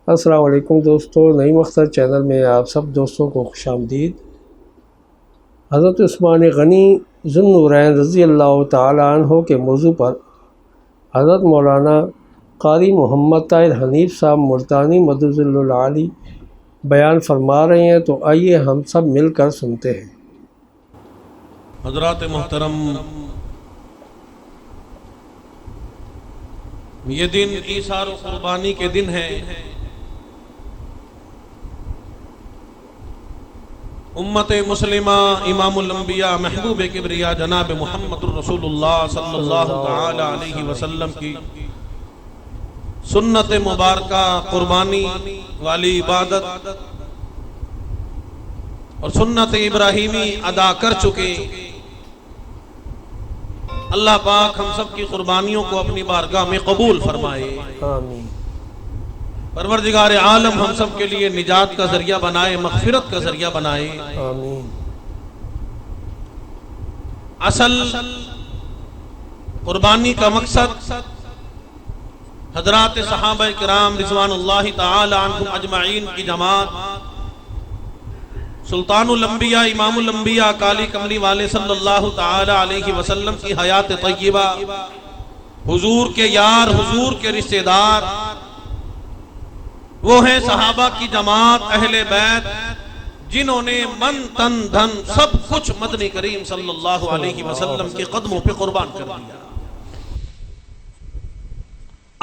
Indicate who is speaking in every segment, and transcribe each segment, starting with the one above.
Speaker 1: अस्सलाम वालेकुम दोस्तों, नई मख्तर चैनल में आप सब दोस्तों को खुशामदीद। हज़रत उस्मान गनी ज़ुन्नूरैन रज़ी अल्लाह ताला अन्हो के मौजू पर हज़रत मौलाना क़ारी मोहम्मद ताहिर हनीफ़ साहब मुल्तानी मददुल्लाह आली बयान फरमा रहे हैं, तो आइए हम सब मिलकर सुनते हैं।
Speaker 2: हज़रात मोहतरम, ये दिन ईसार और कुर्बानी के दिन है। उम्मत मुस्लिमा इमामुल अंबिया महबूब किबरिया जनाब मुहम्मदुर रसूलुल्लाह सल्लल्लाहु तआला अलैहि वसल्लम की सुन्नत मुबारका कुर्बानी वाली इबादत और सुन्नत इब्राहीमी अदा कर चुके। अल्लाह पाक हम सब की कुर्बानियों को अपनी बारगाह में कबूल फरमाए।
Speaker 1: आमीन।
Speaker 2: परवरदिगार आलम हम सब के लिए निजात का जरिया बनाए, मगफिरत का जरिया बनाए।
Speaker 1: आमीन।
Speaker 2: असल कुर्बानी का मकसद हजरात सहाबा किराम रिज़वानुल्लाहि ताला अन्हुम अजमाइन की जमात, सुल्तानुल अंबिया इमामुल अंबिया काली कमली वाले सल्लल्लाहु ताला अलैहि वसल्लम की हयात तय्यबा, हुजूर के यार, हुजूर के रिश्तेदार, वो हैं सहाबा की जमात, अहले बैत, जिन्होंने मन तन धन सब कुछ मदनी करीम सल्लल्लाहु अलैहि वसल्लम के कदमों पे कुर्बान कर दिया।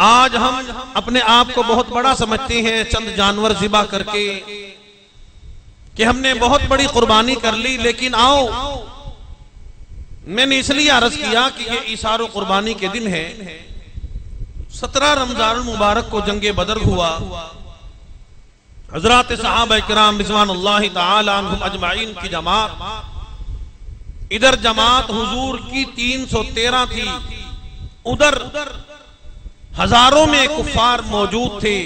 Speaker 2: आज हम अपने आप को बहुत बड़ा समझते हैं चंद जानवर ज़िबा करके कि हमने बहुत बड़ी कुर्बानी कर ली। लेकिन आओ, मैंने इसलिए अर्ज किया कि ये ईसार कुर्बानी के दिन है। 17 रमजान मुबारक को जंगे बदर हुआ। हजरात सहाबा किराम रिज़वानुल्लाहि ताला अन्हुम अजमाइन की जमात, इधर जमात हुजूर की 313 थी, उधर हजारों में कुफार मौजूद थे।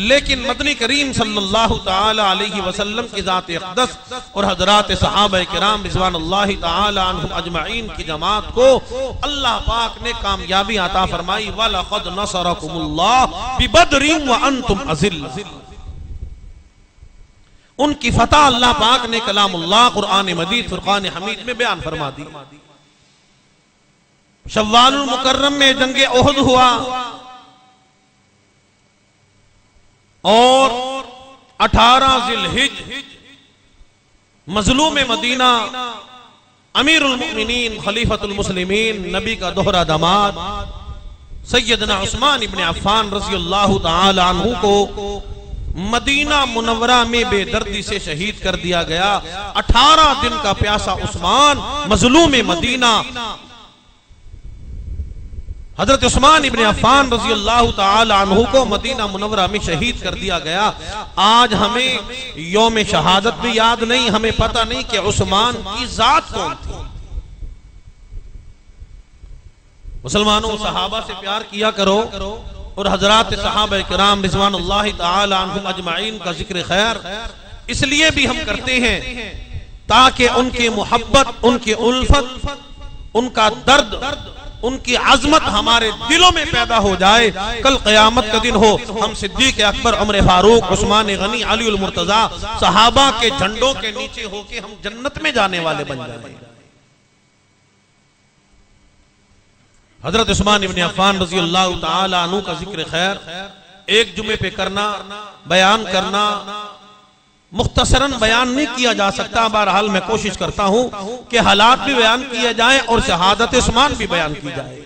Speaker 2: लेकिन मदनी करीम सल्लल्लाहु ताला अलैहि वसल्लम की जात अक़दस और हजरात सहाबा किराम रिज़वानुल्लाहि ताला अन्हुम अजमाइन की जमात को अल्लाह पाक ने कामयाबी अता फरमाई। वलक़द नसरकुमुल्लाह बिबदरिन व अंतुम अज़िल्ल। उनकी फतह अल्लाह पाक ने कलामुल्लाह कुरान मजीद फुरकान हमीद में बयान फरमा दी। शव्वालुल मुकर्रम में जंगे ओहद हुआ और 18 ज़िलहिज मज़लूम मदीना अमीरुल मुमिनीन खलीफतुल मुस्लिमीन नबी का दोहरा दामाद सैयदना उस्मान इब्न अफ़्फ़ान रज़ियल्लाहु ताला अन्हु को मदीना मुनव्वरा में बेदर्दी से शहीद कर दिया गया। 18 दिन का प्यासा उस्मान मज़लूम मदीना हजरत उस्मान इब्न अफ़्फ़ान रज़ियल्लाहु ताला अन्हु को मदीना मुनव्वरा में शहीद कर दिया गया। आज हमें यौम शहादत भी याद नहीं, हमें पता नहीं कि उस्मान की जात कौन थी। मुसलमानों, सहाबा से प्यार किया करो और हजरात सहाबा किराम रिज़वानुल्लाहि ताला अन्हुम अजमाइन का जिक्र खैर इसलिए भी हम करते हैं ताकि उनकी मोहब्बत, उनकी उल्फत, उनका दर्द, उनकी अजमत हमारे दिलों में पैदा हो जाए। कल क़यामत का दिन हो, हम सिद्दीक़ अकबर, उमर फारूक, उस्मान गनी, अली उल मुर्तज़ा सहाबा के झंडों के नीचे होके हम जन्नत में जाने वाले बन जाए। हजरत उस्मान इब्न अफ़्फ़ान रज़ियल्लाहु ताला अन्हु का जिक्र खैर एक जुमे पे करना, बयान करना, मुख्तसरन बयान नहीं किया जा सकता। बहरहाल मैं कोशिश करता हूं कि हालात भी बयान किए जाए और शहादत उस्मान भी बयान की जाए।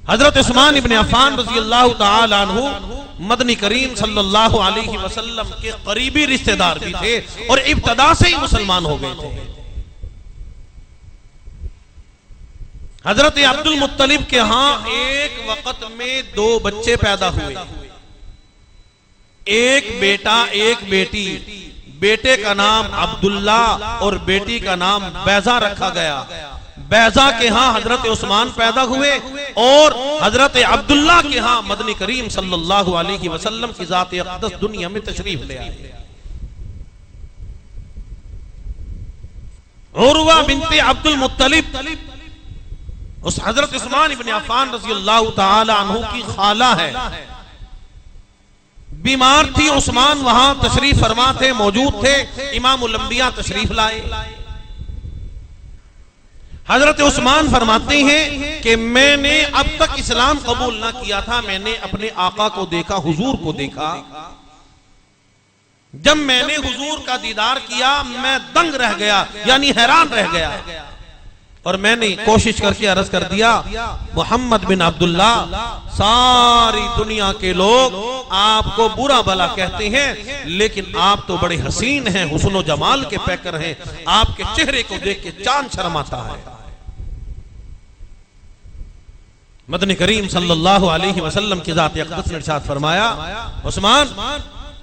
Speaker 2: हजरत उस्मान इब्न अफ़्फ़ान रज़ियल्लाहु ताला अन्हु मदनी करीम सल्लल्लाहु अलैहि वसल्लम के करीबी रिश्तेदार भी थे और इब्तदा से ही मुसलमान हो गए थे। हजरत अब्दुल मुत्तलिब के यहां एक वक्त में 2 बच्चे पैदा हुए, एक बेटा एक बेटी। बेटे का नाम अब्दुल्ला और बेटी का नाम बैजा रखा गया। बैजा के यहां हजरत उस्मान पैदा हुए और हजरत अब्दुल्ला के यहां मदनी करीम सल्लल्लाहु अलैहि वसल्लम की जात अक़दस दुनिया में तशरीफ ले आए। उर्वा बिनते अब्दुल मुत्तलिब उस हजरत उस्मान इब्न अफ़्फ़ान रज़ियल्लाहु ताला अन्हु की खाला है। बीमार थी, उस्मान वहां तशरीफ फरमा थे, मौजूद थे। इमामुल अंबिया तशरीफ लाए। हजरत उस्मान फरमाते हैं कि मैंने अब तक इस्लाम कबूल ना किया था, मैंने अपने आका को देखा, हुजूर को देखा। जब मैंने हुजूर का दीदार किया मैं दंग रह गया, यानी हैरान रह गया। और मैंने कोशिश करके अर्ज कर दिया, मोहम्मद बिन अब्दुल्ला, सारी दुनिया के लोग आपको बुरा भला कहते हैं, लेकिन आप तो बड़े हसीन हैं, हुस्न जमाल के पैकर हैं, आपके चेहरे को देख के चांद शर्माता है। मदनी करीम सल्लल्लाहु अलैहि वसल्लम की जात अक़दस ने इरशाद फरमाया, उस्मान,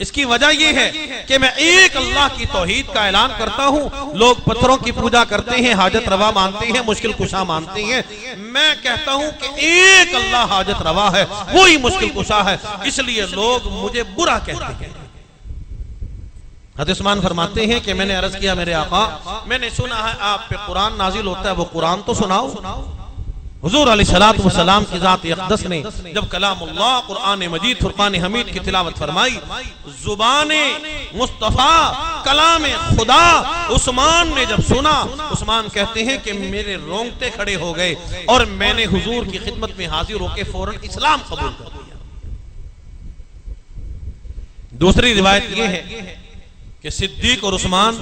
Speaker 2: इसकी वजह यह है कि मैं एक अल्लाह की तौहीद का ऐलान करता हूं। लोग पत्थरों की पूजा करते हैं, हाजत रवा मानते हैं, मुश्किल कुशा मानते हैं। मैं कहता हूं कि एक अल्लाह हाजत रवा है, वही मुश्किल कुशा है, इसलिए लोग मुझे बुरा कहते हैं। हज़रत उस्मान फरमाते हैं कि मैंने अर्ज किया, मेरे आका, मैंने सुना है आप पे कुरान नाजिल होता है, वो कुरान तो सुनाओ। हुजूर अलैहिस्सलातु वस्सलाम की जात अक़दस ने जब कलामुल्लाह कुरान मजीद फुरकान हमीद की तिलावत फरमाई, जुबाने मुस्तफा कलाम खुदा उस्मान ने जब सुना, उस्मान कहते हैं कि मेरे रोंगटे खड़े हो गए और मैंने हुजूर की खिदमत में हाजिर होकर फौरन इस्लाम कबूल कर लिया। दूसरी रिवायत यह है कि सिद्दीक और उस्मान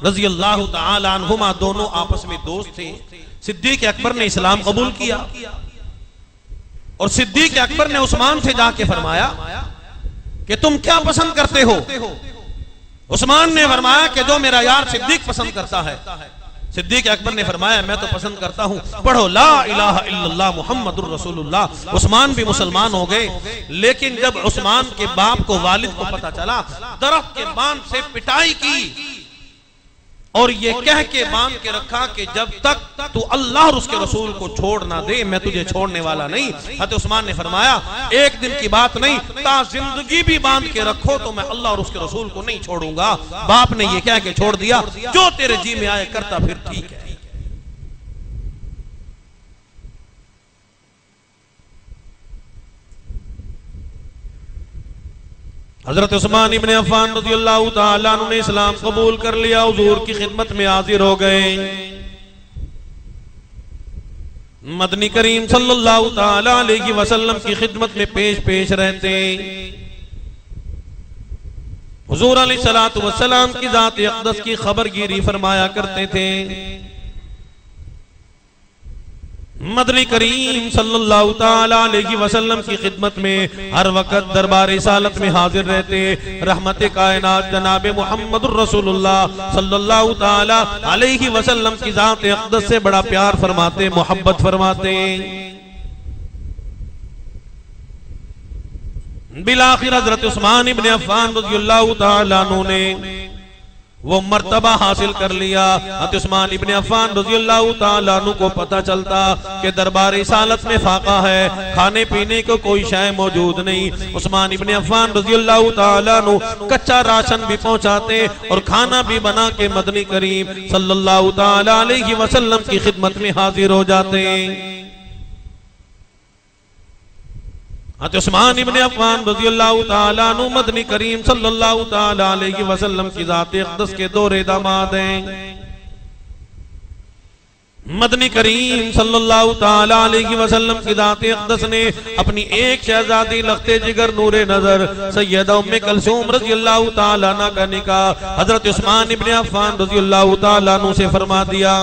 Speaker 2: रज़ी अल्लाह तआला अन्हुमा दोनों आपस में दोस्त थे। सिद्दीक अकबर ने इस्लाम कबूल किया और सिद्दीक अकबर ने उस्मान से जाके फरमाया कि तुम क्या पसंद करते हो। उस्मान ने फरमाया कि जो मेरा यार सिद्दीक पसंद करता है। सिद्दीक अकबर ने फरमाया, मैं तो पसंद करता हूं, पढ़ो ला इलाहा इल्लल्लाह मुहम्मदुर रसूलुल्लाह। उस्मान भी मुसलमान हो गए, लेकिन जब उस्मान के बाप को, वालिद को पता चला, दरख्त के बांध से पिटाई की और ये कह के बांध के रखा कि जब तक तू अल्लाह और उसके रसूल को छोड़ ना दे, मैं तुझे छोड़ने वाला नहीं। हज़रत उस्मान ने फरमाया, एक दिन की बात नहीं, ता जिंदगी भी बांध के रखो तो मैं अल्लाह और उसके रसूल को नहीं छोड़ूंगा। बाप ने ये कह के छोड़ दिया, जो तेरे जी में आए करता फिर ठीक है। हजरत उस्मान इब्न अफ़्फ़ान रज़ियल्लाहु ताला अन्हु ने इस्लाम कबूल कर लिया, हुजूर की खिदमत में हाजिर हो गए। मदनी करीम सल्लल्लाहु ताला अलैहि वसल्लम की खिदमत में पेश रहते। हुजूर अलैहिस्सलातु वस्सलाम की जात अक़दस की खबरगिरी फरमाया करते थे। मदनी करीम सल्लल्लाहु ताला अलैहि वसल्लम की खिदमत में हर वक्त दरबार रिसालत में हाजिर रहते। रहमत कायनात जनाब मुहम्मदुर रसूलुल्लाह सल्लल्लाहु ताला अलैहि वसल्लम की जात अक़दस से बड़ा प्यार फरमाते, मोहब्बत फरमाते। बिलाखिर हज़रत उस्मान इब्न अफ़्फ़ान रज़ियल्लाहु ताला अन्हु ने वो मर्तबा हासिल कर लिया। हज़रत उस्मान इब्न अफ़्फ़ान रज़ियल्लाहु ताला अन्हु को पता चलता कि दरबार रिसालत में फाका है, खाने पीने को कोई शय मौजूद नहीं। उस्मान इब्न अफ़्फ़ान रज़ियल्लाहु ताला अन्हु कच्चा राशन भी पहुंचाते और खाना भी बना के मदनी करीम सल्लल्लाहु ताला अलैहि वसल्लम की खिदमत में हाजिर हो जाते। हज़रत उस्मान इब्न अफ़्फ़ान रज़ियल्लाहु ताला अन्हु मदनी करीम सल्लल्लाहु ताला अलैहि वसल्लम की ज़ात अक़दस के दोहरे दामाद हैं। मदनी करीम सल्लल्लाहु ताला अलैहि वसल्लम की ज़ात अक़दस ने अपनी एक शहज़ादी लख्ते जिगर नूरे नजर सैयदा उम्मे कुलसूम रज़ियल्लाहु ताला अन्हा का निकाह हज़रत उस्मान इब्न अफ़्फ़ान रज़ियल्लाहु ताला अन्हु से फरमा दिया।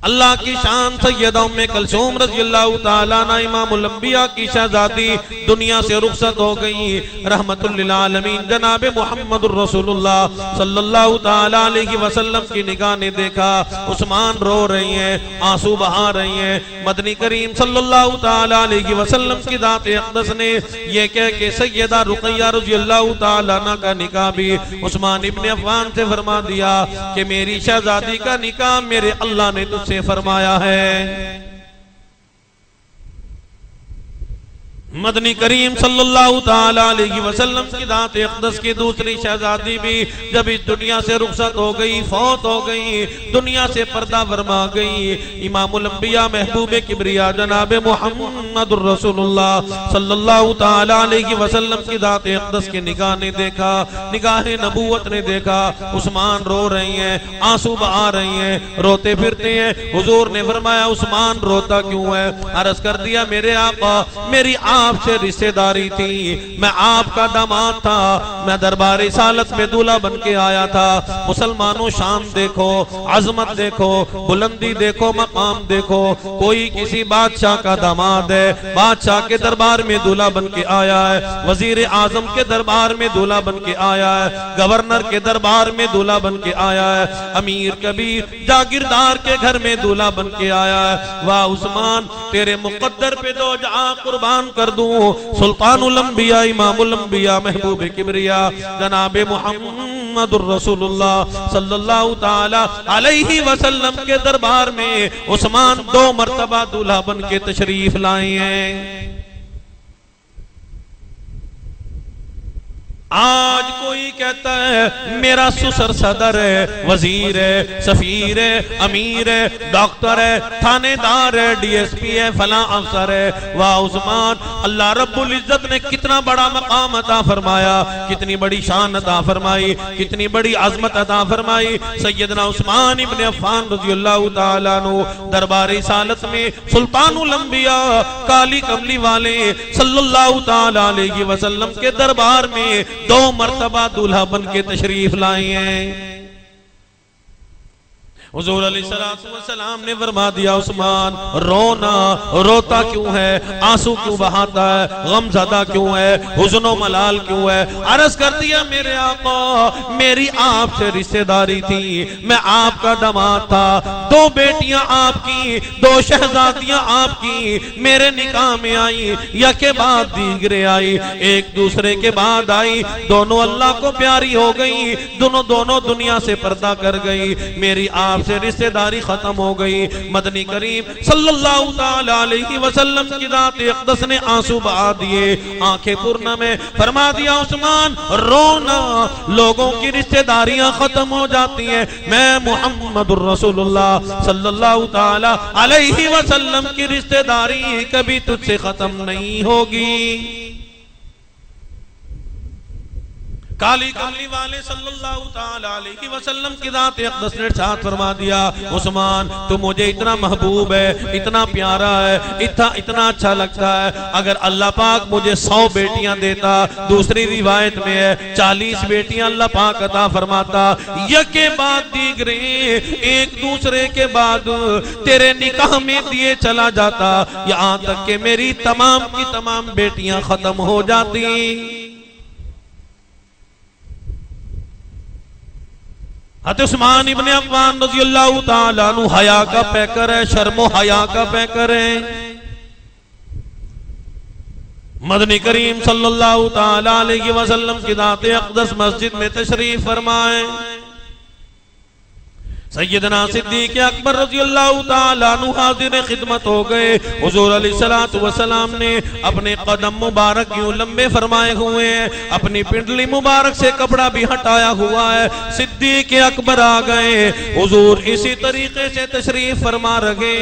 Speaker 2: अल्लाह की शान सैयदा उम्मे कुलसूम रज़ियल्लाहु ताला अन्हा इमामुल अंबिया की शहज़ादी दुनिया से रुखसत हो गई। रहमतुल लिल आलमीन जनाब मुहम्मदुर रसूलुल्लाह सल्लल्लाहु ताला अलैहि वसल्लम की निगाह ने देखा उस्मान रो रही हैं, आंसू बहा रही हैं। मदनी करीम सल्लल्लाहु ताला अलैहि वसल्लम की ज़ात अक़दस ने ये कह के सैयदा रुक़ैया रज़ियल्लाहु ताला अन्हा का निकाह भी उस्मान इब्न अफ़्फ़ान से फरमा दिया कि मेरी शहज़ादी का निकाह मेरे अल्लाह ने तुझसे फरमाया है। मदनी करीम सल्लल्लाहु ताला अलैहि वसल्लम की दात अक़दस की दूसरी शहजादी भी जब इस दुनिया से रुखसत हो गई, फौत हो गई, दुनिया से पर्दा फरमा गई, इमामुल अंबिया महबूब किबरिया जनाब मुहम्मदुर रसूलुल्लाह सल्लल्लाहु ताला अलैहि वसल्लम की दात अक़दस की निगाह ने देखा, निगाह नबूवत ने देखा, उस्मान रो रही हैं, आंसू बहा रही हैं, रोते फिरते हैं। हुजूर ने फरमाया उस्मान रोता क्यों है? अर्ज कर दिया मेरे आका मेरी आपसे रिश्तेदारी थी, मैं आपका दामाद था, मैं दरबार रिसालत में दूल्हा बन के आया था। मुसलमानों शान देखो, अजमत देखो, बुलंदी देखो, मकाम देखो, कोई किसी बादशाह का दामाद है, बादशाह के दरबार में दूल्हा बन के आया है, वजीर आजम के दरबार में दूल्हा बन के आया है, गवर्नर के दरबार में दूल्हा बन के आया है, अमीर कबीर जागीरदार के घर में दूल्हा बन के आया है। वाह उस्मान तेरे मुकद्दर पे दो जहां कुर्बान कर दूं। सुल्तानुल अंबिया इमामुल अंबिया महबूब किबरिया जनाब मुहम्मदुर रसूलुल्लाह सल्लल्लाहु ताला अलैहि वसल्लम के दरबार में उस्मान 2 मरतबा दूल्हा बन के तशरीफ लाए हैं। आज कोई कहता है मेरा ससुर सदर है, वजीर है, सफीर है, अमीर है, डॉक्टर है, थानेदार है, डीएसपी है, फला अफसर है। वाह उस्मान अल्लाह रब्बुल इज्जत ने कितना बड़ा मकाम अता फरमाया, कितनी बड़ी शान अता फरमाई, कितनी बड़ी अजमत अता फरमाई। सैयदना उस्मान इब्न अफ़्फ़ान रज़ियल्लाहु ताला अन्हु दरबार रिसालत में सुल्तानुल अंबिया काली कमली वाले सल्लल्लाहु ताला अलैहि वसल्लम के दरबार में 2 मरतबा दूल्हा बन के तशरीफ लाए हैं। हुजूर अलैहिस्सलाम ने फरमा दिया उस्मान रोना, रोता क्यों है, आंसू क्यों बहाता है, गमज़दा क्यों है, हुज़्न मलाल क्यों है? अर्ज कर दिया मेरे आका मेरी आपसे रिश्तेदारी थी, मैं आपका दामाद था, 2 बेटियां आपकी, 2 शहजादियां आपकी मेरे निकाह में आई, या के बाद दीगरे आई, एक दूसरे के बाद आई, दोनों अल्लाह को प्यारी हो गई, दोनों दुनिया से पर्दा कर गई, मेरी आप से रिश्तेदारी खत्म हो गई। मदनी करीम सल्लल्लाहु ताला अलैहि वसल्लम की दात अक़दस ने आंसू बहा दिए, आंखें पूर्ण में फरमा दिया उस्मान रोना, लोगों की रिश्तेदारियां खत्म हो जाती हैं, मैं मुहम्मदुर रसूलुल्लाह सल्लल्लाहु ताला अलैहि वसल्लम की रिश्तेदारी कभी तुझसे खत्म नहीं होगी। काली कमली वाले सल्लल्लाहु ताला अलैहि वसल्लम की दात अक़दस ने इरशाद फरमा दिया उस्मान तू मुझे इतना महबूब है, इतना प्यारा है, इतना अच्छा लगता है, अगर अल्लाह पाक मुझे 100 बेटियां देता, दूसरी रिवायत में है 40 बेटियां अल्लाह पाक अता फरमाता, यके बाद दीगरे एक दूसरे के बाद तेरे निकाह में दिए चला जाता, यहाँ तक कि मेरी तमाम की तमाम बेटियां खत्म हो जाती। हज़रत उस्मान इब्न अफ़्फ़ान रज़ियल्लाहु ताला अन्हु हया का पैकर है, शर्मो हया का पैकर है। मदनी करीम सल्लल्लाहु ताला अलैहि वसल्लम की दात अक़दस मस्जिद में तशरीफ फरमाए। सैयदना सिद्दीक़ अकबर रज़ियल्लाहु ताला अन्हु हाज़िर खिदमत हो गए। हुज़ूर अलैहिस्सलातु वस्सलाम ने अपने कदम मुबारक यूं लंबे फरमाए हुए हैं, अपनी पिंडली मुबारक से कपड़ा भी हटाया हुआ है। सिद्दीक़ अकबर आ गए, हुज़ूर इसी तरीके से तशरीफ फरमा रहे,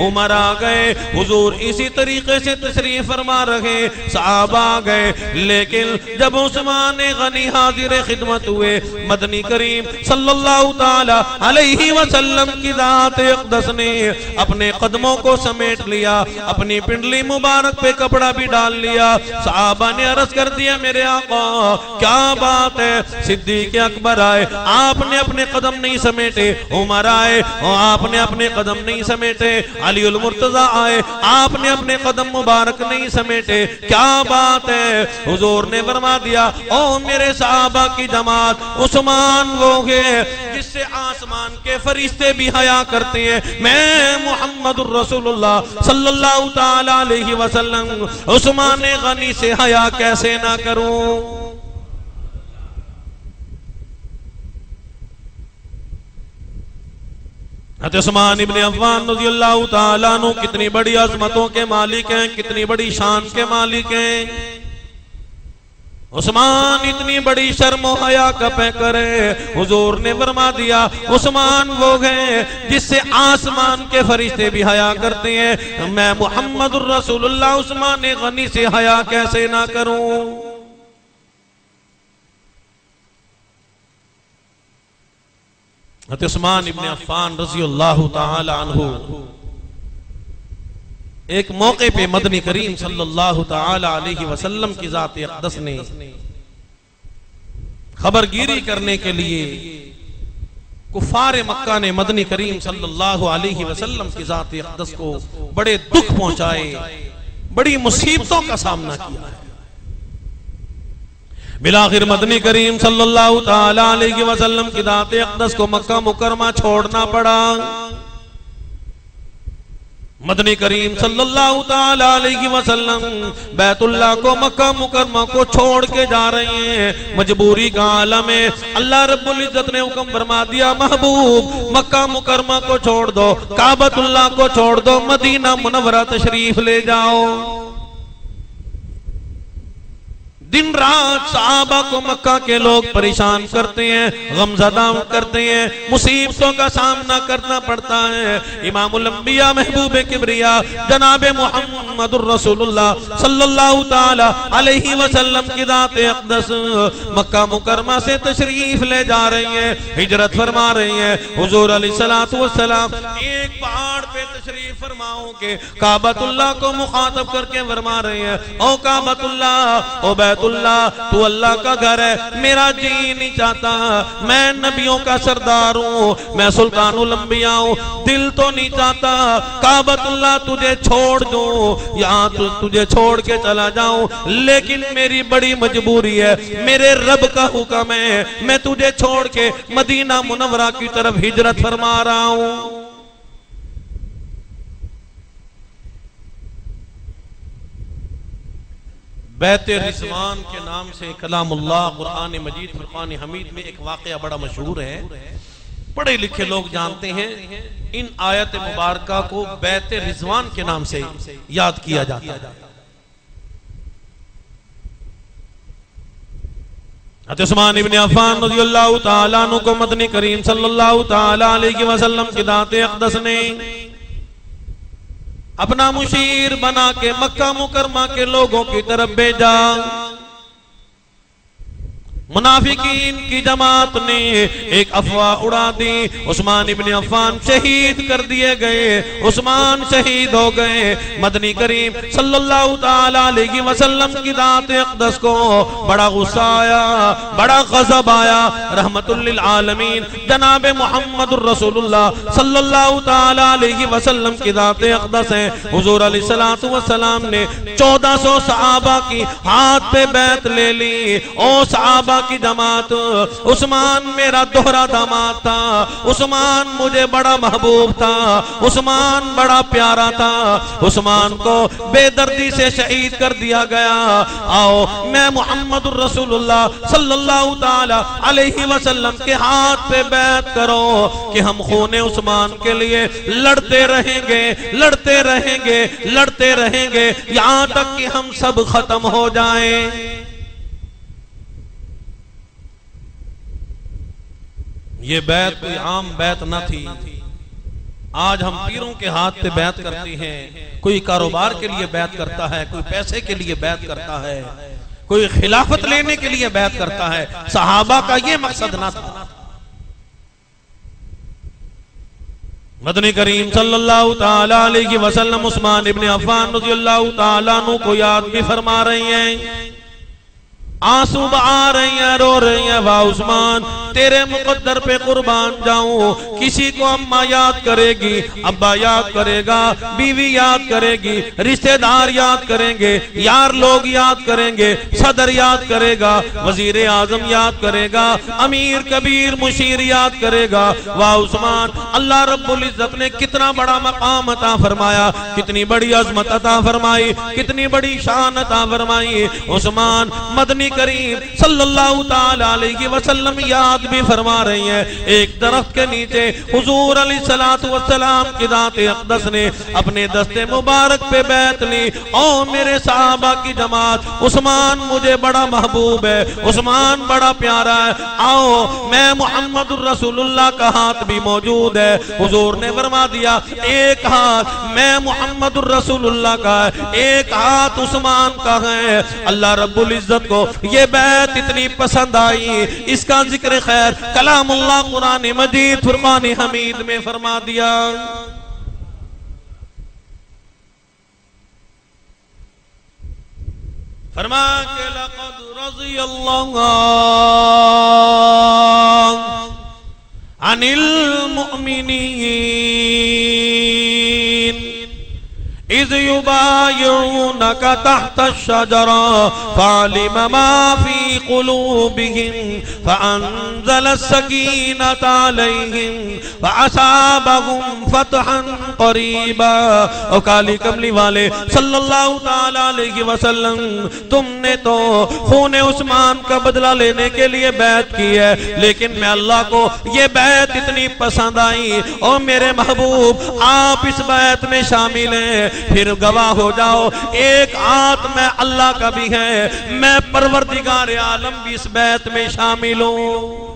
Speaker 2: उमर आ गए, हुज़ूर इसी तरीके से तशरीफ फरमा रहे, सहाबा आ गए। लेकिन जब उस्मान गनी हाज़िर खिदमत हुए, मदनी करीम सल्लल्लाहु ताला अलैहि वसल्लम की दात अक़दस ने अपने कदमों को समेट लिया, अपनी पिंडली मुबारक पे कपड़ा भी डाल लिया। सहाबा ने अर्ज कर दिया मेरे आका क्या बात है? सिद्दीक़ अकबर आए, आपने अपने कदम नहीं समेटे, उमर आए और आपने अपने कदम नहीं समेटे, अली उल मुर्तज़ा आए, आपने अपने कदम मुबारक नहीं समेटे, क्या बात है? हुजूर ने फरमा दिया ओ मेरे सहाबा की जमात, उस्मान वो है जिससे आसमान के फरिश्ते भी हया करते हैं, मैं मुहम्मदुर रसूलुल्लाह सल्लल्लाहु ताला अलैहि वसल्लम उस्मान गनी से हया कैसे ना करूं? हज़रत उस्मान इब्न अफ़्फ़ान रज़ियल्लाहु ताला अन्हु कितनी बड़ी अज़मतों के मालिक हैं, कितनी बड़ी शान के मालिक हैं। उस्मान इतनी बड़ी शर्म और हया का पैकर है। हुजूर ने फरमा दिया उस्मान वो हैं जिससे आसमान के फरिश्ते भी हया करते हैं। मैं मुहम्मदुर रसूलुल्लाह उस्मान गनी से हया कैसे ना करूं। हज़रत उस्मान इब्न अफ़्फ़ान रज़ियल्लाहु ताला अन्हु एक मौके पे मदनी करीम सल्लल्लाहु ताला अलैहि वसल्लम की ज़ात अक़दस ने खबरगिरी करने के लिए कुफार मक्का ने मदनी करीम सल्लल्लाहु अलैहि वसल्लम की ज़ात अक़दस को बड़े दुख पहुंचाए, बड़ी मुसीबतों का सामना किया है। बिलाखिर मदनी करीम सल्लल्लाहु ताला अलैहि वसल्लम की ज़ात अक़दस को मक्का मुकरमा छोड़ना पड़ा। मदनी करीम सल्लल्लाहु ताला अलैहि वसल्लम बैतुल्लाह को मक्का मुकरमा को छोड़ के जा रहे हैं। मजबूरी का आलम है। अल्लाह रब्बुल इज्जत ने हुक्म फरमा दिया महबूब मक्का मुकरमा को छोड़ दो, काबतुल्लाह को छोड़ दो, मदीना मुनव्वरा तशरीफ ले जाओ। दिन रात सहाबा को मक्का के लोग परेशान करते हैं, गमज़दा करते हैं, मुसीबतों का सामना करना पड़ता है। इमामुल अंबिया महबूब किबरिया जनाब मुहम्मदुर रसूलुल्लाह सल्लल्लाहु ताला अलैहि वसल्लम की ज़ात अक़दस मक्का मुकरमा से तशरीफ ले जा रही है, हिजरत फरमा रही है। हुजूर अलैहिस्सलातु वस्सलाम एक पहाड़ पे तशरीफ फरमाओगे, काबतुल्लाह को मुखातब करके फरमा रहे हैं ओ काबतुल्लाह ओ बैतुल्लाह तू अल्लाह का घर है। मेरा जी नहीं चाहता, मैं नबियों का सरदार हूँ, मैं सुल्तानुल अंबिया हूँ, दिल तो नहीं चाहता काबतुल्लाह तुझे छोड़ दूं, यहाँ तुझे छोड़ के चला जाऊं, लेकिन मेरी बड़ी मजबूरी है, मेरे रब का हुक्म है, मैं तुझे छोड़ के मदीना मुनव्वरा की तरफ हिजरत फरमा रहा हूं। बैते रिज़वान के नाम से कलामुल्लाह कुरान मजीद फुरकान हमीद में एक वाक़या बड़ा मशहूर है, पढ़े लिखे लोग जानते हैं। इन आयत मुबारका को बैते रिज़वान के नाम से याद किया जाता है। हज़रत उस्मान इब्न अफ़्फ़ान रज़ियल्लाहु ताला अन्हु को मदनी करीम सल्लल्लाहु ताला अलैहि वसल्लम की ज़ात अक़दस ने अपना मुशीर बना के मक्का मुकरमा के लोगों की तरफ भेजा। मुनाफिकीन की जमात ने एक अफवाह उड़ा दी, उस्मान इब्न अफ़्फ़ान शहीद कर दिए गए, उस्मान शहीद हो गए। मदनी करीम सल्लल्लाहु ताला अलैहि वसल्लम की ज़ात अक़दस को बड़ा गुस्सा आया, बड़ा गज़ब आया। रहमतुल लिल आलमीन जनाब मुहम्मदुर रसूलुल्लाह सल्लल्लाहु ताला अलैहि वसल्लम की ज़ात अक़दस है। हुजूर अलैहिस्सलातु वस्सलाम ने 1400 सहाबा की हाथ पे बैत ले ली। ओ सहाबा की जमात, उस्मान मेरा दोहरा दामाद था, उस्मान मुझे बड़ा महबूब था, उस्मान बड़ा प्यारा था, उस्मान को बेदर्दी से शहीद कर दिया गया। आओ मैं मुहम्मदुर रसूलुल्लाह सल्लल्लाहु ताला अलैहि वसल्लम के हाथ पे बैत करो कि हम खूने उस्मान के लिए लड़ते रहेंगे, लड़ते रहेंगे, लड़ते रहेंगे यहां तक कि हम सब खत्म हो जाएं। ये बैत कोई आम बैत न थी। आज हम पीरों के हाथ पे बैत करते हैं, कोई कारोबार के लिए बैत करता है, कोई पैसे के लिए बैत करता है, कोई खिलाफत लेने के लिए बैत करता है। सहाबा का ये मकसद ना था। मदनी करीम सल्लल्लाहु ताला अलैहि वसल्लम उस्मान इब्न अफ़्फ़ान रज़ियल्लाहु ताला अन्हु को याद भी फरमा रही हैं, आंसू बहा रही हैं, रो रही हैं, वाह उस्मान तेरे मुकद्दर पे कुर्बान जाऊं। किसी को अम्मा याद करेगी, अब्बा याद करेगा, बीवी याद करेगी, रिश्तेदार याद करेंगे, यार लोग याद करेंगे, सदर याद करेगा, वजीर आजम याद करेगा, अमीर कबीर मुशीर याद करेगा। वाह उस्मान, अल्लाह रब्बुल इज्जत ने कितना बड़ा मकाम अता फरमाया, कितनी बड़ी अजमत अता फरमाई, कितनी बड़ी शान अता फरमाई। उस्मान मदनी करीम सल्लल्लाहु ताला अलैहि वसल्लम याद भी फरमा रही है। एक दरख्त के नीचे हुजूर अलैहिस्सलातु वस्सलाम की जाते अक़दस ने अपने दस्ते मुबारक पे बैत ली। और मेरे सहाबा की जमात, उस्मान मुझे बड़ा महबूब है, उस्मान बड़ा प्यारा है, आओ मैं मुहम्मदुर रसूलुल्लाह का हाथ भी मौजूद है। हुजूर ने फरमा दिया एक हाथ मैं मुहम्मदुर रसूलुल्लाह का है, एक हाथ उस्मान का है। अल्लाह रब्बुल इज्जत को ये बैत इतनी पसंद आई, इसका जिक्र खैर कलामुल्लाह कुरान मजीद फुरकान हमीद में फरमा दिया। फरमा के लक़द रज़ियल्लाहु अनिल मुअमिनीन इज़ युबायिऊनका तहता अश-शजरा फ़अलिम मा फ़ी क़ुलूबिहिम फ़अंज़ल अस-सकीनता अलैहिम फ़असाबहुम फ़तहन क़रीबा। ओ काली कमली वाले सल्लल्लाहु ताला अलैहि वसल्लम, तुमने तो खून उस्मान का बदला लेने के लिए बैत की है, लेकिन मैं अल्लाह को ये बैत इतनी पसंद आई। और मेरे महबूब आप इस बैत में शामिल हैं, फिर गवाह हो जाओ एक हाथ में अल्लाह का भी है, मैं परवरदिगार आलम भी इस बैत में शामिल हूं।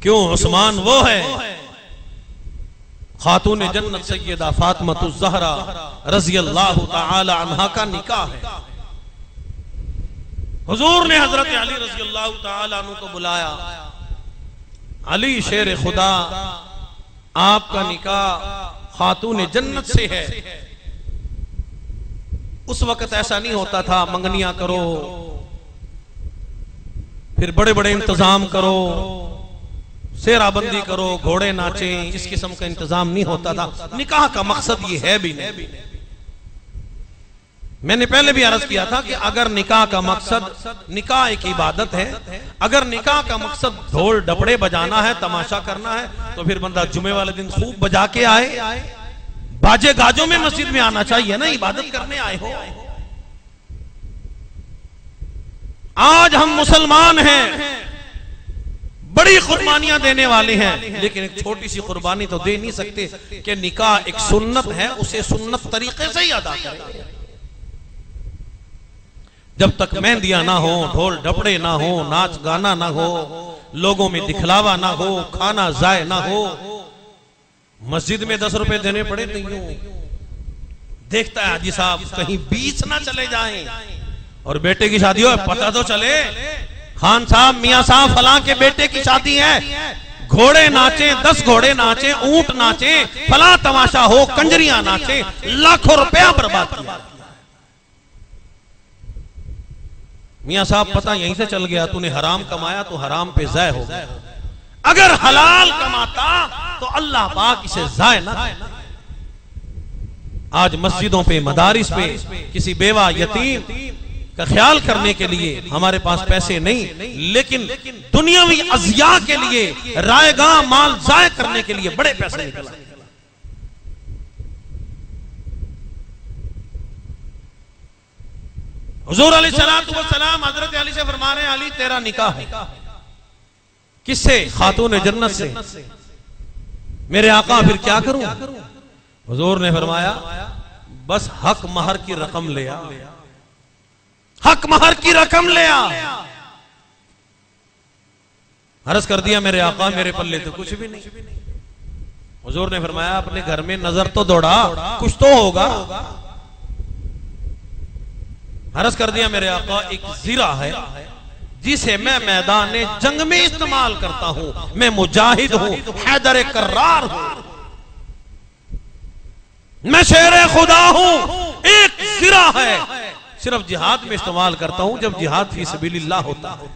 Speaker 2: क्यों? उस्मान वो है, खातून जन्नत सैयदा फातिमातुज़ ज़हरा रज़ियल्लाहु ताला अन्हा का निकाह है। हुजूर ने हजरत अली रज़ियल्लाहु ताला अन्हु को बुलाया, अली शेर खुदा आपका निकाह खातून जन्नत से है। उस वक्त ऐसा नहीं होता था मंगनियां करो, फिर बड़े बड़े इंतजाम करो, सेराबंदी करो, घोड़े नाचे, इस किस्म का इंतजाम नहीं होता था। निकाह का मकसद ये है भी नहीं। मैंने पहले भी अर्ज किया था कि अगर निकाह का मकसद, निकाह एक इबादत है, अगर निकाह का मकसद ढोल डपड़े बजाना है, तमाशा करना है, तो फिर बंदा जुमे वाले दिन खूब बजा के आए, बाजे गाजों में मस्जिद में आना चाहिए ना, इबादत करने आए हो। आज हम मुसलमान हैं, बड़ी कुर्बानियां देने वाले हैं, लेकिन एक छोटी सी कुर्बानी तो दे नहीं सकते कि निकाह एक सुन्नत है, उसे सुन्नत तरीके से ही अदा करें। जब तक मेहंदियां ना हो, ढोल ढपड़े ना हो, नाच गाना ना हो, लोगों में दिखलावा ना हो, खाना जाए ना हो, मस्जिद में 10 रुपए देने पड़े नहीं हो, देखता है हाजी साहब कहीं बीच ना चले जाएं, और बेटे की शादी हो पता तो चले, खान साहब मियां साहब फलां के बेटे की शादी है, घोड़े नाचे, 10 घोड़े नाचे, ऊंट नाचे, फलां तमाशा हो, कंजरियां नाचे, लाखों रुपया बर्बाद किया। मियां साहब पता यहीं से चल गया, तूने हराम कमाया तो हराम पे ज़ाय हो गया। अगर हलाल कमाता तो अल्लाह पाक इसे ज़ाय ना। आज मस्जिदों पे, मदारिस पे किसी बेवा यतीम का ख्याल करने के लिए हमारे पास पैसे नहीं, लेकिन दुनियावी अज़िया के लिए, रायगा माल ज़ाय करने के लिए बड़े पैसे निकला। हुजूर अलैहिस्सलातु वस्सलाम हजरत अली से फरमा रहे हैं, अली तेरा निकाह है किससे? खातून जन्नत से। मेरे आका फिर क्या करूं? हुजूर ने फरमाया बस हक महर की रकम ले आ, हक महर की रकम ले आ। अर्ज कर दिया मेरे आका मेरे पल्ले तो कुछ भी नहीं। हुजूर ने फरमाया अपने घर में नजर तो दौड़ा, कुछ तो होगा। अर्ज कर दिया मेरे आका एक जीरा है जिसे मैं मैदान जंग में इस्तेमाल करता हूं, मैं मुजाहिद हूं, हैदर कर्रार हूं, मैं शेर खुदा हूं। एक जीरा है सिर्फ जिहाद में इस्तेमाल करता हूं जब जिहाद फी सबीलिल्लाह होता है।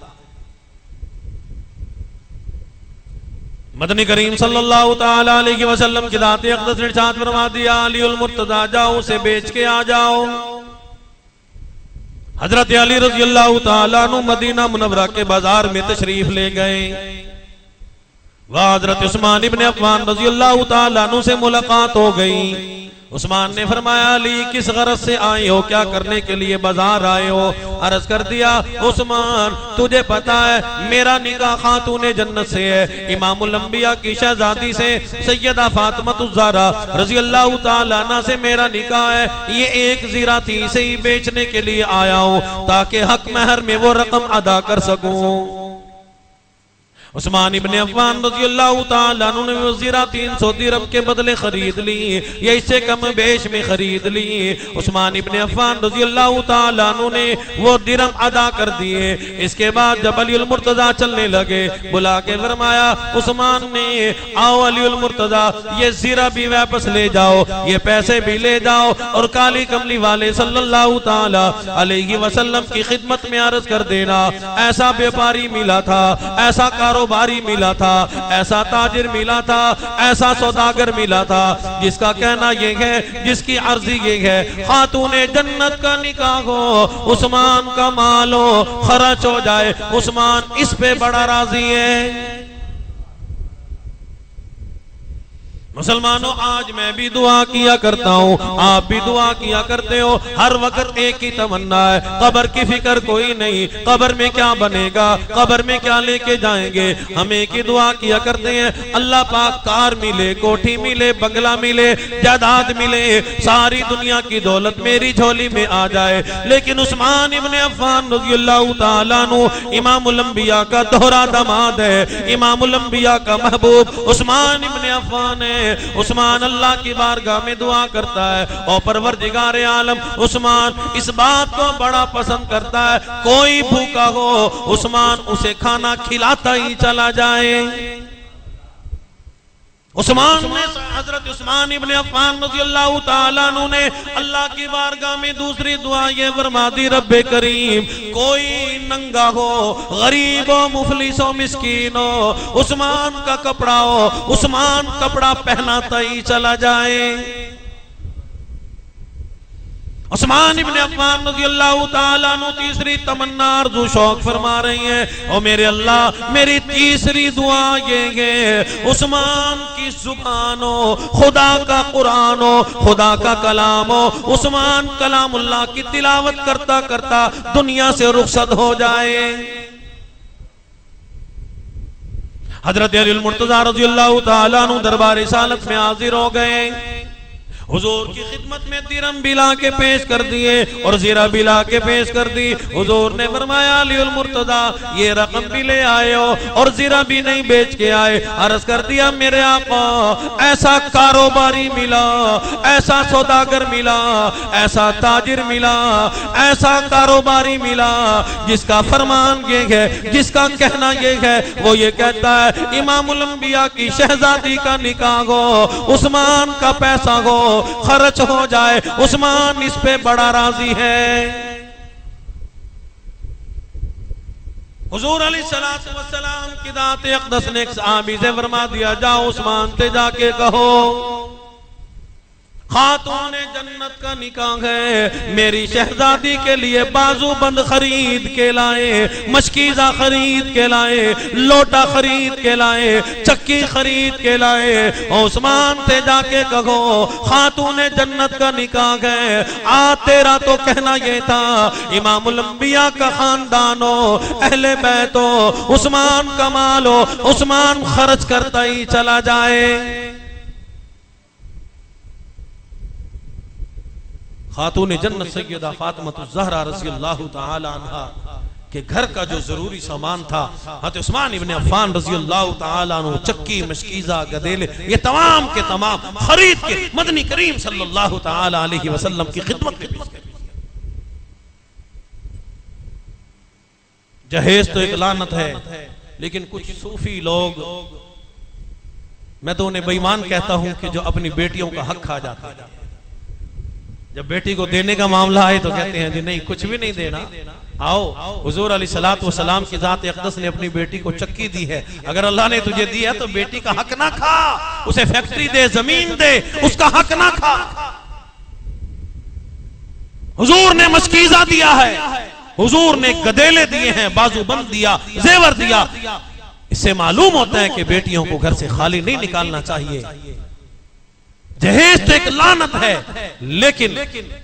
Speaker 2: मदनी करीम सल्लल्लाहु ताला अलैहि वसल्लम की दाते अक़दस ने इरशाद फरमा दिया, अलीउल मुर्तज़ा जाओ उसे बेच के आ जाओ। हजरत अली रज़ियल्लाहु ताला अन्हु मदीना मुनव्वरा के बाजार में तशरीफ ले गए। वह हजरत उस्मान इब्न अफ़्फ़ान रज़ियल्लाहु ताला अन्हु से मुलाकात हो गई। उस्मान ने फरमाया अली किस गरज से आए हो, क्या करने के लिए बाजार आए हो? अर्ज कर दिया उस्मान तुझे पता है मेरा निकाह खातूने जन्नत से है, इमामुल अंबिया की शहजादी से सैयदा फातिमातुज़ ज़हरा रज़ी अल्लाह ताला अन्हा से मेरा निकाह है। ये एक ज़ीरा थी इसे ही बेचने के लिए आया हूँ ताकि हक महर में वो रकम अदा कर सकूं। उस्मान इब्ने अफ़्फ़ान रज़ियल्लाहु ताला अन्हु ने वो ज़ीरा 300 दिरहम के बदले खरीद ली, या इससे कम बेश में खरीद ली। उस्मान इब्ने अफ़्फ़ान रज़ियल्लाहु ताला अन्हु ने वो दिरहम अदा कर दिए। इसके बाद जब अलीउल मुर्तज़ा चलने लगे, बुला के फरमाया उस्मान ने आओ अलीउल मुर्तज़ा ये ज़ीरा भी वापस ले जाओ, ये पैसे भी ले जाओ और काली कमली वाले सल्लल्लाहु ताला अलैहि वसल्लम की खिदमत में अर्ज कर देना ऐसा व्यापारी मिला था, ऐसा कारोबारी मिला था, ऐसा ताजिर मिला था, ऐसा सौदागर मिला था जिसका कहना ये है, जिसकी अर्जी ये है खातूने जन्नत का निकाह हो, उस्मान का माल हो, खर्च हो जाए, उस्मान इस पे बड़ा राजी है। मुसलमानों आज मैं भी दुआ किया करता हूँ, आप भी दुआ किया करते हो, हर वक्त एक ही तमन्ना है कब्र की फिक्र कोई नहीं, कब्र में क्या बनेगा, कब्र में क्या लेके जाएंगे, हम एक ही दुआ किया करते हैं अल्लाह पाक कार मिले, कोठी मिले, बंगला मिले, जायदाद मिले, सारी दुनिया की दौलत मेरी झोली में आ जाए। लेकिन उस्मान इब्ने अफ़्फ़ान रज़ियल्लाहु ताला अन्हु इमामुल अंबिया का दोहरा दामाद है, इमामुल अंबिया का महबूब उस्मान इब्ने अफ़्फ़ान है। उस्मान अल्लाह की बारगाह में दुआ करता है और परवरदिगार आलम उस्मान इस बात को बड़ा पसंद करता है, कोई भूखा हो उस्मान उसे खाना खिलाता ही चला जाए। उस्मान ने हजरत उस्मान इब्ने अफ़्फ़ान रज़ियल्लाहु ताला अन्हु ने अल्लाह की बारगाह में दूसरी दुआ ये फरमा दी रब्बे करीम कोई नंगा हो, गरीब हो, मुफलिस हो, मिस्कीन हो, उस्मान का कपड़ा हो, उस्मान कपड़ा पहनाता ही चला जाए। उस्मान इब्ने अफ़्फ़ान रज़ियल्लाहु ताला अन्हु तीसरी तमन्ना अर्ज़ू शौक फरमा रही हैं और मेरे अल्लाह मेरी तीसरी दुआ ये है उस्मान की जुबान हो, खुदा का कुरान हो, खुदा का कलाम हो, उस्मान कलामुल्लाह की तिलावत करता करता दुनिया से रुखसत हो जाए। हजरत अलीउल मुर्तज़ा रज़ियल्लाहु ताला अन्हु दरबार रिसालत में हाजिर हो गए, हुजूर की खिदमत में दिरहम बिला के पेश कर दिए और ज़ीरा बिला के पेश कर दी। हुजूर ने फरमाया अलीउल मुर्तज़ा ये रकम भी ले आए हो और ज़ीरा भी नहीं बेच के आए। अर्ज कर दिया मेरे आका ऐसा कारोबारी मिला, ऐसा सौदागर मिला, ऐसा ताजिर मिला, ऐसा कारोबारी मिला जिसका फरमान ये है, जिसका कहना ये है, वो ये कहता है इमामुल अंबिया की शहजादी का निकाह हो, उस्मान का पैसा हो, खर्च हो जाए, उस्मान इस पे बड़ा राजी है। हुजूर अलैहिस्सलातु वस्सलाम की दात अक़दस ने एक सहाबी से फरमा दिया जाओ उस्मान से जाके कहो खातूने जन्नत का निकाह है, मेरी शहजादी के लिए बाजूबंद खरीद के लाए, मशकीज़ा खरीद के लाए, लोटा खरीद के लाए, चक्की खरीद के लाए। और उस्मान से जाके कहो खातूने जन्नत का निकाह है। आ तेरा तो कहना ये था इमामुल अंबिया का खानदान हो, अहले बैत हो, उस्मान का माल हो, उस्मान खर्च करता ही चला जाए। खातून जन्नत सैयदा फातिमातुज़ ज़हरा रज़ियल्लाहु ताला अन्हा के घर का जो जरूरी सामान था हज़रत उस्मान इब्ने अफ़्फ़ान रज़ियल्लाहु ताला अन्हु चक्की, मशकीज़ा, गदेले ये तमाम के तमाम खरीद के मदनी करीम सल्लल्लाहु ताला अलैहि वसल्लम की खिदमत में। जहेज तो एक लानत है, लेकिन कुछ सूफी लोग, मैं तो उन्हें बेईमान कहता हूं कि जो अपनी बेटियों का हक खा जाता है। जब बेटी को देने का मामला आए तो कहते हैं जी नहीं कुछ भी नहीं देना, आओ हुजूर अलैहिस्सलातु वस्सलाम की ज़ात अक़दस ने अपनी बेटी को चक्की दी है, अगर अल्लाह ने तुझे दी है तो बेटी का हक ना खा, उसे फैक्ट्री दे, जमीन दे, उसका हक ना खा। हुजूर ने मशकीज़ा दिया है, हुजूर ने गदेले दिए हैं, बाजूबंद दिया, जेवर दिया। इससे मालूम होता है कि बेटियों को घर से खाली नहीं निकालना चाहिए। जहेज तो एक लानत है, लेकिन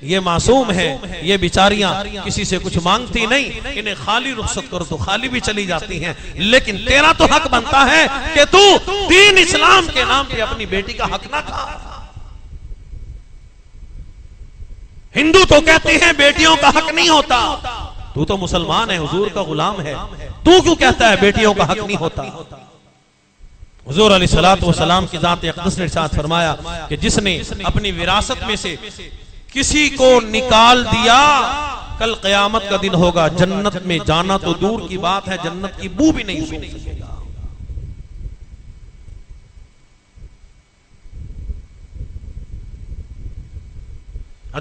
Speaker 2: ये मासूम है, ये बिचारियां किसी से कुछ मांगती नहीं, इन्हें खाली रुखसत करो तो खाली भी चली जाती हैं। लेकिन तेरा तो हक बनता है कि तू दीन इस्लाम के नाम पे अपनी बेटी का हक ना खा। हिंदू तो कहते हैं बेटियों का हक नहीं होता, तू तो मुसलमान है, हुजूर का गुलाम है, तू क्यों कहता है बेटियों का हक नहीं होता? हुजूर अलैहिस्सलातु वस्सलाम की ज़ात अक़दस ने इरशाद फरमाया कि जिसने अपनी विरासत में से किसी को निकाल दिया, कल क़यामत का दिन होगा, जन्नत में जाना तो दूर की बात है, जन्नत की बू भी नहीं सूंघ सकेगा।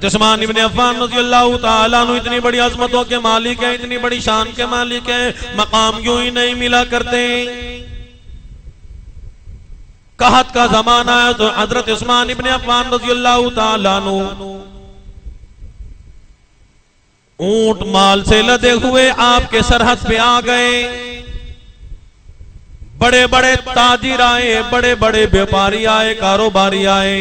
Speaker 2: उस्मान इब्न अफ़्फ़ान रज़ियल्लाहु ताला अन्हु इतनी बड़ी अज़मतों के मालिक है, इतनी बड़ी शान के मालिक है, मकाम यूं ही नहीं मिला करते। कहत का जमाना है तो हजरत उस्मान इब्न अफ़्फ़ान रज़ियल्लाहु ताला अन्हु ऊंट माल से लदे हुए आपके सरहद पे आ गए। बड़े बड़े ताजिर आए, बड़े बड़े व्यापारी आए, कारोबारी आए,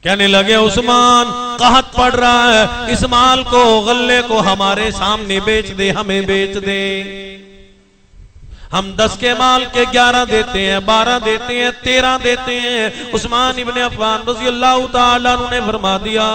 Speaker 2: कहने लगे उस्मान कहत पड़ रहा है, इस माल को, गल्ले को हमारे सामने बेच दे, हमें बेच दे। हम 10 के माल के 11 देते हैं, 12 देते हैं, 13 देते हैं। उस्मान इब्न अफ़्फ़ान रज़ियल्लाहु ताला अन्हु ने फरमा दिया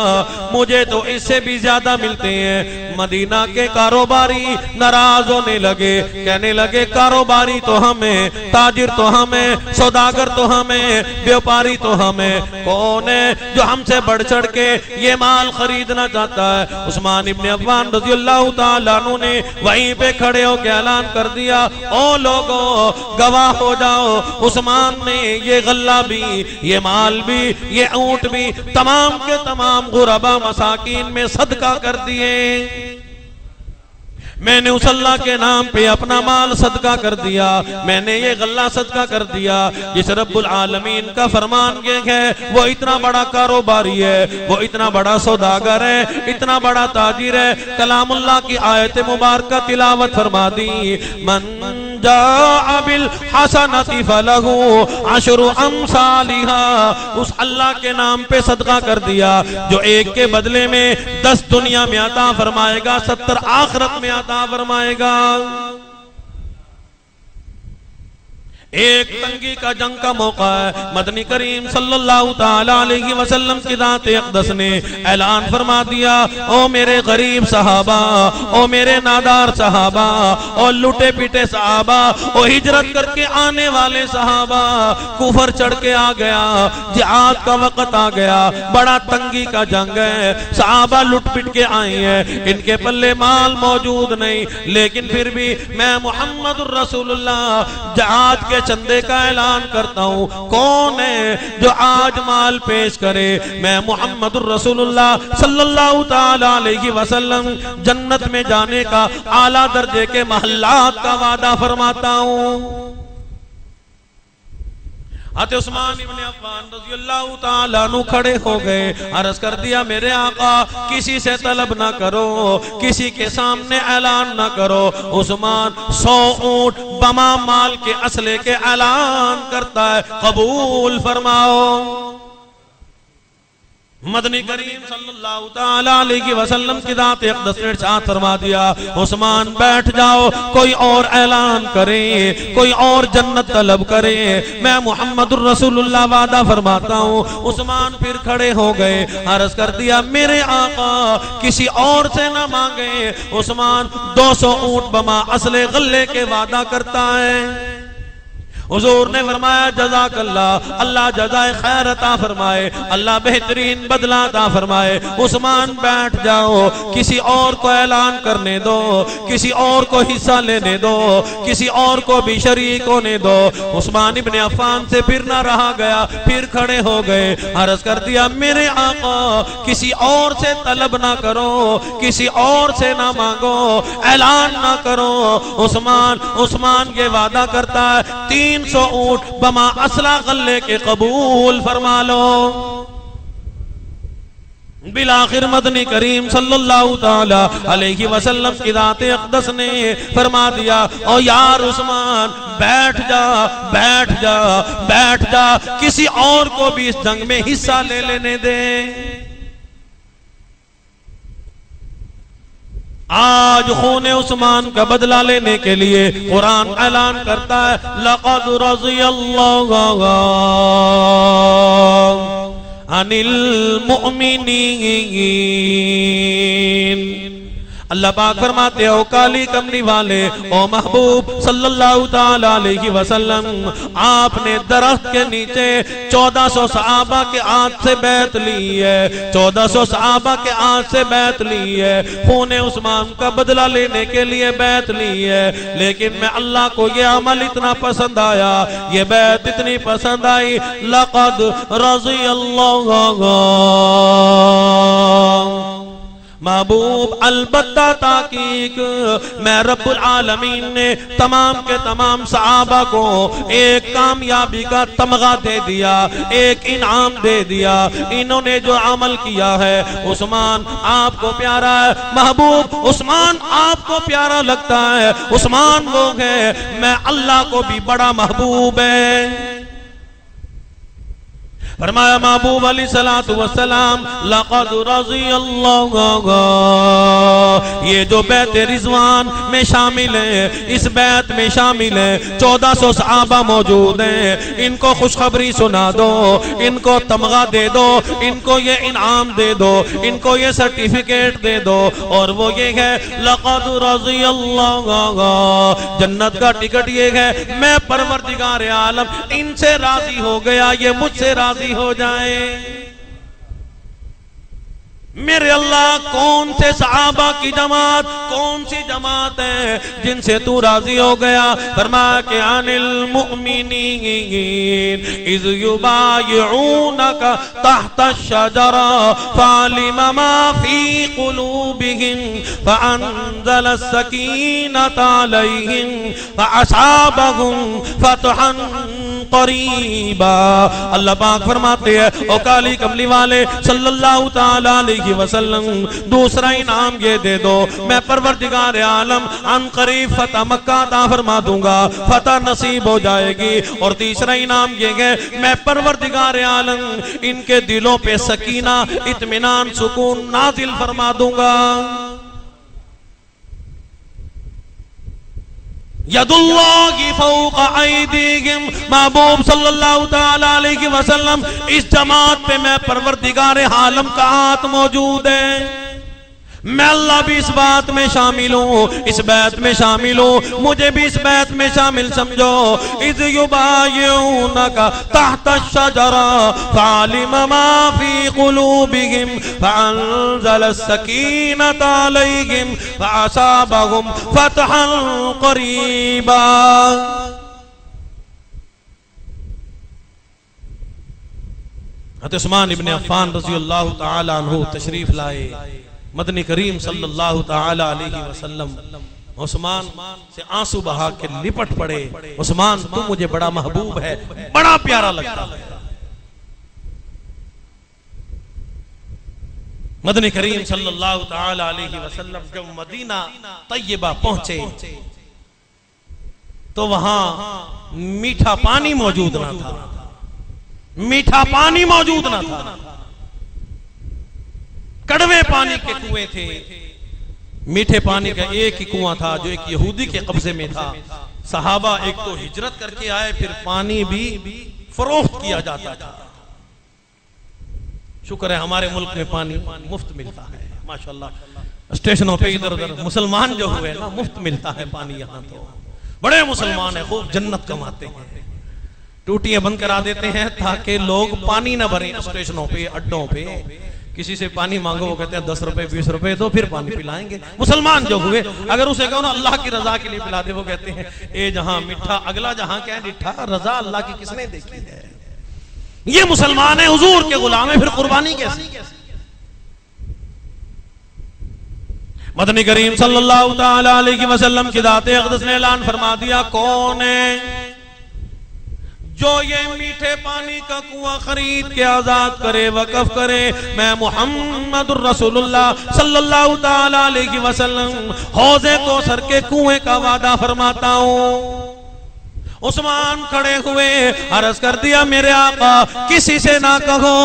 Speaker 2: मुझे तो इससे भी ज्यादा मिलते हैं। मदीना के कारोबारी नाराज होने लगे, कहने लगे कारोबारी तो हमें, ताजिर तो हमें, सौदागर तो हमें, व्यापारी तो हमें, कौन है जो हमसे बढ़ चढ़ के ये माल खरीदना चाहता है? उस्मान इब्न अफ़्फ़ान रज़ियल्लाहु ताला अन्हु ने वहीं पे खड़े होकर ऐलान कर दिया, ओ लोगों गवाह हो जाओ, उस्मान ने ये गल्ला भी, ये माल भी, ये ऊंट भी तमाम के तमाम गुरबा मसाकीन में सदका कर दिए। मैंने उस अल्लाह के नाम पे अपना माल सदका कर दिया, मैंने ये गल्ला सदका कर दिया। जिस रब्बुल आलमीन का फरमान ये है, वो इतना बड़ा कारोबारी है, वो इतना बड़ा सौदागर है, इतना बड़ा ताजिर है। कलामुल्लाह की आयत मुबारक तिलावत फरमा दी, मन जा बिल हसनति फलहु अशरु अमसालिहा। उस अल्लाह के नाम पे सदका कर दिया जो एक के बदले में 10 दुनिया में अता फरमाएगा, 70 आखिरत में अता फरमाएगा। एक तंगी का जंग का मौका है, मदनी करीम सल्लल्लाहु ताला अलैहि वसल्लम की ज़ात अक़दस ने ऐलान फरमा दिया, ओ मेरे गरीब सहाबा, ओ मेरे नादार सहाबा, ओ लुटे पिटे सहाबा, ओ हिजरत करके आने वाले सहाबा, कुफर चढ़ के आ गया, जिहाद का वक़्त आ गया, बड़ा तंगी का जंग है, सहाबा लुट पिट के आए हैं, इनके पल्ले माल मौजूद नहीं, लेकिन फिर भी मैं मुहम्मदुर रसूलुल्लाह जिहाद के चंदे का ऐलान करता हूँ। कौन है जो आज माल पेश करे? मैं मुहम्मदुर रसूलुल्लाह सल्लल्लाहु ताला अलैहि वसल्लम जन्नत में जाने का आला दर्जे के महल्लात का वादा फरमाता हूँ। हज़रत उस्मान इब्न अफ़्फ़ान रज़ियल्लाहु ताला अन्हु खड़े हो गए, अर्ज कर दिया मेरे आका किसी से तलब ना करो, किसी के सामने ऐलान ना करो। उस्मान 100 ऊंट बमा माल के असले के ऐलान करता है, कबूल फरमाओ। मदनी करीम सल्लल्लाहु ताला अलैहि वसल्लम की ज़ात अक़दस ने इरशाद फरमा दिया, उस्मान बैठ जाओ, कोई और ऐलान करे, कोई और जन्नत तलब करे, मैं मुहम्मदुर रसूलुल्लाह वादा फरमाता हूँ। उस्मान फिर खड़े हो गए, अर्ज कर दिया मेरे आका किसी और से ना मांगे। उस्मान 200 ऊंट बमा असले गल्ले के वादा करता है। हुजूर ने फरमाया जज़ाकल्लाह, अल्लाह जज़ाए खैर अता फरमाए, अल्लाह बेहतरीन बदला अता फरमाए। उस्मान बैठ जाओ, किसी और को ऐलान करने दो, किसी और को हिस्सा लेने दो, किसी और को भी शरीक होने दो। उस्मान इब्न अफ़्फ़ान से फिर ना रहा गया, फिर खड़े हो गए, अर्ज कर दिया मेरे आका किसी और से तलब ना करो, किसी और से ना मांगो, ऐलान ना करो। उस्मान ये वादा करता है 300 ऊंट बमा असला गल्ले के कबूल फरमा लो। बिलाखिर मदनी करीम सल्लल्लाहु ताला अलैहि वसल्लम की ज़ात अक़दस ने फरमा दिया, ओ यार उस्मान बैठ जा, बैठ जा, बैठ जा, किसी और को भी इस जंग में हिस्सा ले लेने दे। आज खून उस्मान का बदला लेने के लिए कुरान ऐलान करता है, लक़द रज़ियल्लाहु अनिल मुअमिनीन। अल्लाह पाक फरमाते हो काली कमली वाले ओ महबूब सल्लल्लाहु ताला अलैहि वसल्लम, आपने दरख्त के नीचे 1400 सहाबा के हाथ से बैत ली है, 1400 सहाबा के हाथ से बैत ली है, खून उस्मान का बदला लेने के लिए बैत ली है। लेकिन मैं अल्लाह को ये अमल इतना पसंद आया, ये बैत इतनी पसंद आई, लक़द रज़ियल्लाहु महबूब अलबत्ता ताकीक मैं रब्बुल आलमीन ने तमाम के तमाम सहाबा को एक कामयाबी का तमगा दे दिया, एक इनाम दे दिया। इन्होंने जो अमल किया है, उस्मान आपको प्यारा है, महबूब उस्मान आपको प्यारा लगता है, उस्मान वो है, मैं अल्लाह को भी बड़ा महबूब है। फरमाया महबूब अलैहिस्सलातु वस्सलाम, लक़द रज़ियल्लाहु, ये जो बैत रिज़वान में शामिल है, इस बैत में शामिल है 1400 सहाबा मौजूद हैं। इनको खुशखबरी सुना दो, इनको तमगा दे दो, इनको ये इनाम दे दो, इनको ये सर्टिफिकेट दे दो, और वो ये है लक़द रज़ियल्लाहु, जन्नत का टिकट ये है, मैं परवरदिगार आलम इनसे राजी हो गया, ये मुझसे राजी हो जाए। मेरे अल्लाह कौन से सहाबा की जमात, कौन सी जमात है जिनसे तू राजी हो गया? फरमाया कि अनिल मुअमिनीन इज़ युबायिऊनका तहता शजरा फालिमा मा फी कुलूबिहिम फअंज़ल अस्सकीनता अलैहिम फअसाबहुम फतहन क़रीबा। अल्लाह पाक फरमाते हैं, ओ काली कमली वाले सल्लल्लाहु ताला अलैहि वसल्लम, दूसरा इनाम ये दे दो, मैं परवरदिगार आलम अन करीब फतह मक्का अता फरमा दूंगा, फतह नसीब हो जाएगी। और तीसरा इनाम ये है, मैं परवरदिगार आलम इनके दिलों पे सकीना, इत्मीनान, सुकून नाजिल फरमा दूंगा। यदुल्लाहि फौqa ऐदीहिम, महबूब सल्लल्लाहु ताला अलैहि वसल्लम, इस जमात पे मैं परवरदिगार आलम का हाथ मौजूद है। मैं अल्लाह भी इस बात में शामिल हूँ, इस बैत में शामिल हूँ, मुझे भी इस बैत में शामिल समझो। इज़ युबायिऊनका तहता शजरा फालिमा मा फी कुलूबिहिम फअंज़ल अस्सकीनता अलैहिम फअसाबहुम फतहन क़रीबा। हज़रत उस्मान इब्न अफ़्फ़ान रज़ियल्लाहु ताला अन्हु तशरीफ लाए, मदनी करीम सल्लल्लाहु ताला अलैहि वसल्लम उस्मान से आंसू बहा के लिपट पड़े। उस्मान तू मुझे बड़ा महबूब है, बड़ा प्यारा लगता है। मदनी करीम सल्लल्लाहु ताला अलैहि वसल्लम जब मदीना तैयबा पहुंचे तो वहां मीठा पानी मौजूद ना था, मीठा पानी मौजूद ना था, कड़वे पानी के कुएं थे। मीठे पानी का एक ही कुआं था जो एक यहूदी के कब्जे में था। सहाबा एक तो हिजरत करके आए, फिर पानी भी फरोख्त किया जाता था। शुक्र है हमारे मुल्क में पानी मुफ्त मिलता है माशाल्लाह। स्टेशनों पे इधर उधर मुसलमान जो हुए ना, मुफ्त मिलता है पानी। यहाँ तो बड़े मुसलमान है, खूब जन्नत कमाते हैं। टूटियां बंद करा देते हैं ताकि लोग पानी ना भरे स्टेशनों पे, अड्डों पे। किसी से पानी मांगो, वो कहते हैं 10 रुपए 20 रुपए तो फिर पानी पिलाएंगे। मुसलमान जो हुए, अगर उसे कहो ना अल्लाह की रजा के लिए पिला दे, वो कहते हैं ए जहां मीठा अगला जहां क्या डिठा, रजा अल्लाह की किसने देखी है। ये मुसलमान है, हुजूर के गुलाम है, फिर कुर्बानी कैसी? मदनी करीम सल्लल्लाहु ताला अलैहि वसल्लम की ज़ात अक़दस ने ऐलान फरमा दिया, कौन है जो ये मीठे पानी का कुआं खरीद के आजाद करे, वक़फ़ करे, मैं मुहम्मदुर रसूलुल्लाह सल्लल्लाहु ताला अलैहि वसल्लम हौज़े कौसर के कुएं का वादा फरमाता हूं। उस्मान खड़े हुए, अर्ज कर दिया मेरे आका किसी से ना कहो,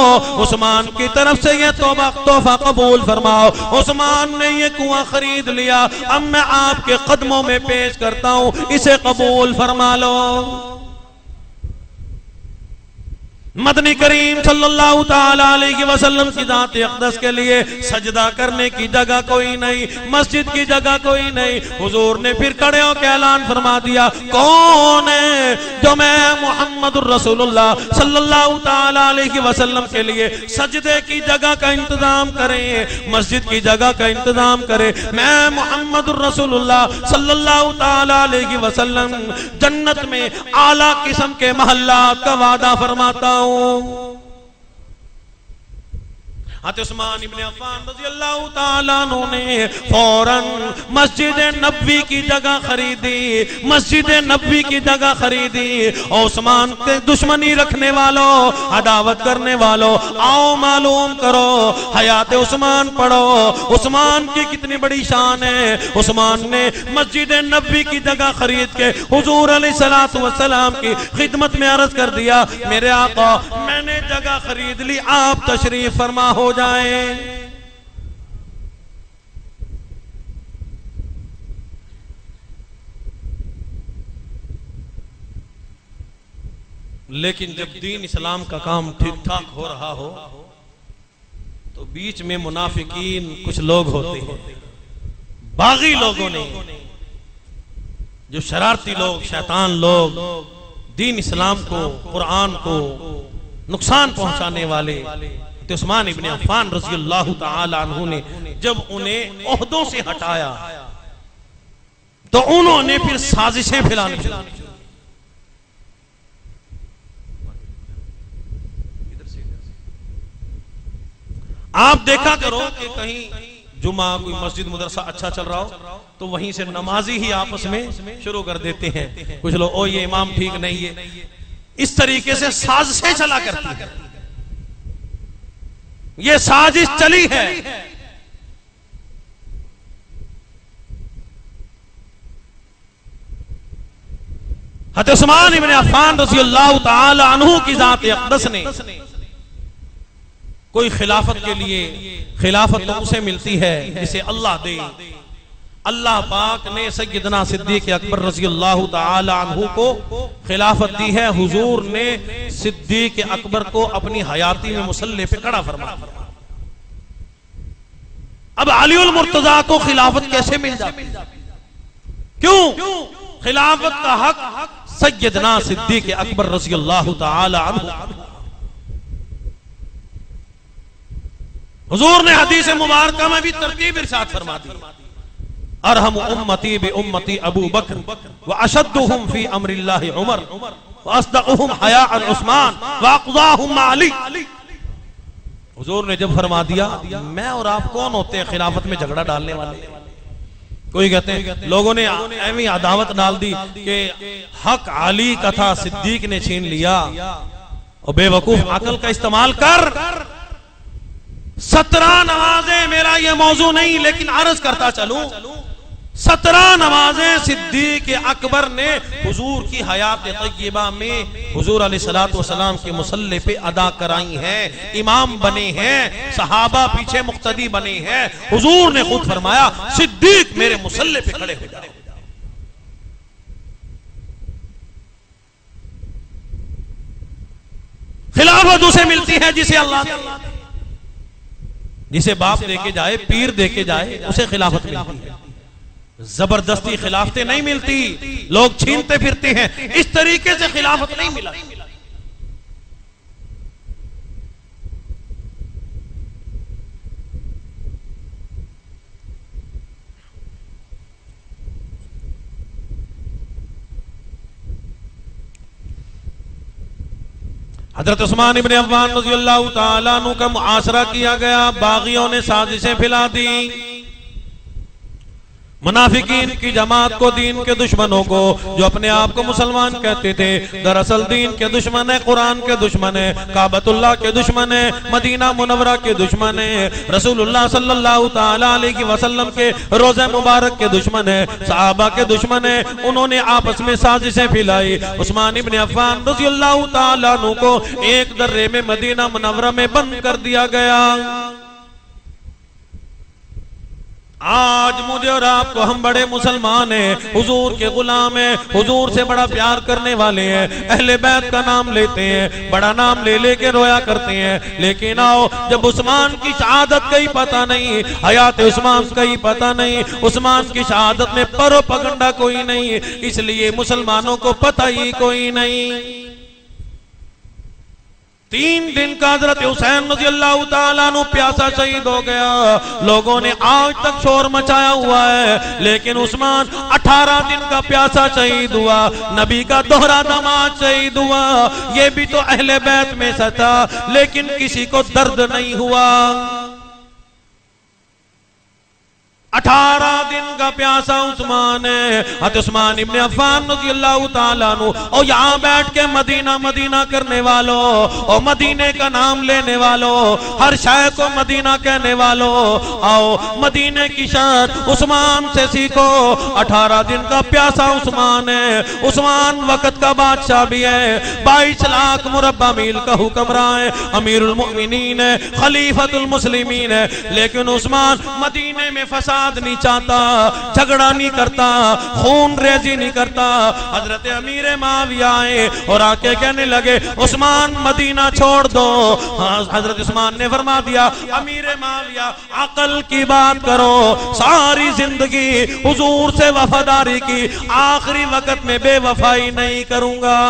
Speaker 2: उस्मान की तरफ से ये तोहफा कबूल फरमाओ। उस्मान ने ये कुआं खरीद लिया, अब मैं आपके कदमों में पेश करता हूं, इसे कबूल फरमा लो। मदनी करीम सल्लल्लाहु ताला अलैहि वसल्लम की जात अक़दस के लिए सजदा करने की जगह कोई नहीं, मस्जिद की जगह कोई नहीं। हुजूर ने फिर खड़े होकर ऐलान फरमा दिया, कौन है जो मैं मुहम्मदुर रसूलुल्लाह सल्लल्लाहु ताला अलैहि वसल्लम के लिए सजदे की जगह का इंतजाम करे, मस्जिद की जगह का इंतजाम करे। मैं मुहम्मदुर रसूलुल्लाह सल्लल्लाहु ताला अलैहि वसल्लम जन्नत में आला किस्म के महल्लात का वादा फरमाता हूं। उस्मान इब्ने अफ़्फ़ान रज़ियल्लाहु ताला अन्हु ने फौरन मस्जिद नबवी की जगह खरीदी, मस्जिद नबवी की जगह खरीदी। और उस्मान के दुश्मनी रखने वालों, अदावत करने वालों, आओ मालूम करो, हयात उस्मान पढ़ो, उस्मान की कितनी बड़ी शान है। उस्मान ने मस्जिद नबवी की जगह खरीद के हुजूर अलैहिस्सलातु वस्सलाम की खिदमत में अर्ज कर दिया, मेरे आका मैंने जगह खरीद ली, आप तशरीफ फरमा हो जाए। लेकिन जब दीन इस्लाम का काम ठीक ठाक हो रहा हो तो बीच में मुनाफिकीन कुछ लोग होते हैं, बागी लोगों ने, जो शरारती लोग, शैतान लोग, दीन इस्लाम को, कुरान को नुकसान पहुंचाने वाले। उस्मान इब्ने अफ़्फ़ान रज़ियल्लाहु ताला अन्हु ने जब उन्हें ओहदों से हटाया तो उन्होंने फिर साजिशें फैलानी शुरू की। आप देखा करो कि कहीं जुमा कोई मस्जिद मदरसा अच्छा चल रहा हो तो वहीं से नमाजी ही आपस में शुरू कर देते हैं, कुछ लोग ओ ये इमाम ठीक नहीं है, इस तरीके से साजिशें चला करती है। ये साजिश चली है। हज़रत उस्मान इब्ने अफ़्फ़ान रज़ियल्लाहु ताला अन्हु की जात अक़दस ने कोई खिलाफत के लिए, खिलाफत तो उसे मिलती है जिसे अल्लाह दे। अल्लाह पाक ने सय्यदना सिद्दीक़ अकबर रज़ियल्लाहु ताला अन्हु को खिलाफत दी है। हुजूर ने सिद्दीक़ अकबर को अपनी हयाती में मुसल्ले पे खड़ा फरमाया। अब अलीउल मुर्तज़ा को खिलाफत कैसे मिल जाती? क्यों? खिलाफत का हक सय्यदना सिद्दीक़ अकबर रज़ियल्लाहु ताला अन्हु। हुजूर ने हदीस मुबारका में भी तरतीब इरशाद फरमा दी, अरहम उम्मती बि उम्मती अबू बकर व अशद्दुहुम फी अम्रिल्लाहि उमर व अस्दक़ुहुम हयाअन उस्मान व अक़ज़ाहुम अली। हुजूर ने जब फरमा दिया, मैं और आप कौन होते हैं खिलाफत में झगड़ा डालने वाले? कोई कहते हैं लोगों ने ऐवी अदावत डाल दी कि हक अली का था, सिद्दीक ने छीन लिया। और बेवकूफ अकल का इस्तेमाल कर। 17 नमाजें, मेरा ये मौजू नहीं लेकिन अर्ज करता चलूं, 17 नमाजें सिद्दीक अकबर ने हुजूर की हयात तय्यबा में हुजूर अलैहिस्सलातु वस्सलाम के मुसल्ले पे अदा कराई हैं। इमाम बने हैं, सहाबा पीछे मुक्तदी बने हैं। हुजूर ने खुद फरमाया, सिद्दीक मेरे मुसल्ले पे खड़े हो जाओ। खिलाफत उसे मिलती है जिसे अल्लाह, जिसे बाप देके जाए, पीर देके जाए, उसे खिलाफत मिलती है। जबरदस्ती खिलाफतें नहीं मिलती, लोग छीनते फिरते हैं, इस तरीके से खिलाफत नहीं मिला। हजरत उस्मान इब्ने अफ़्फ़ान रज़ियल्लाहु ताला अन्हु का मुआशरा किया गया, बागियों ने साजिशें फैला दी। मुनाफिकीन की जमात को, दीन के दुश्मनों को, जो अपने आप को मुसलमान कहते थे, दरअसल दीन के दुश्मन है, कुरान के दुश्मन है, काबतुल्लाह के दुश्मन है, मदीना मुनव्वरा के दुश्मन है, रसूलुल्लाह सल्लल्लाहु ताला अलैहि वसल्लम के रोज़े मुबारक के दुश्मन है, सहाबा के दुश्मन है। उन्होंने आपस में साजिशें फैलाई। उस्मान इब्न अफ़्फ़ान रज़ियल्लाहु ताला अन्हु को एक दर्रे में मदीना मुनव्वरा में बंद कर दिया गया। आज मुझे और आपको, हम बड़े मुसलमान हैं, हुजूर के गुलाम हैं, हुजूर से बड़ा प्यार करने वाले हैं, अहले बैत का नाम लेते हैं, बड़ा नाम ले लेके रोया करते हैं। लेकिन आओ, जब उस्मान की शहादत का ही पता नहीं, हयात उस्मान का ही पता नहीं, उस्मान की शहादत में प्रोपेगेंडा कोई नहीं, इसलिए मुसलमानों को पता ही कोई नहीं। 3 दिन का हजरत हुसैन रज़ियल्लाहु ताला अन्हु प्यासा शहीद हो गया। लोगों ने आज तक शोर मचाया हुआ है, लेकिन उस्मान 18 दिन का प्यासा शहीद हुआ, नबी का दोहरा दामाद शहीद हुआ। ये भी तो अहले बैत में से था, लेकिन किसी को दर्द नहीं हुआ। 18 दिन का प्यासा उस्मान है। हज़रत उस्मान इब्न अफ़्फ़ान रज़ियल्लाहु ताला अन्हु, और यहाँ बैठ के मदीना मदीना करने वालों, और मदीने का नाम लेने वालों, हर शय को मदीना कहने वालों, आओ मदीने की शान उस्मान से सीखो। 18 दिन का प्यासा उस्मान है। उस्मान वक़्त का बादशाह भी है, 22 लाख मुरब्बा मील का हुक्मरान है, अमीरुल मोमिनीन है, खलीफतुल मुस्लिमीन है। लेकिन उस्मान मदीने में फसाद नहीं चाहता, झगड़ा नहीं करता, खून रेजी नहीं करता। हजरत अमीर माविया आए और आके कहने लगे, उस्मान मदीना छोड़ दो। हजरत उस्मान ने फरमा दिया, अमीर माविया अकल की बात करो, सारी जिंदगी हुजूर से वफादारी की, आखिरी वक्त में बेवफाई नहीं करूंगा।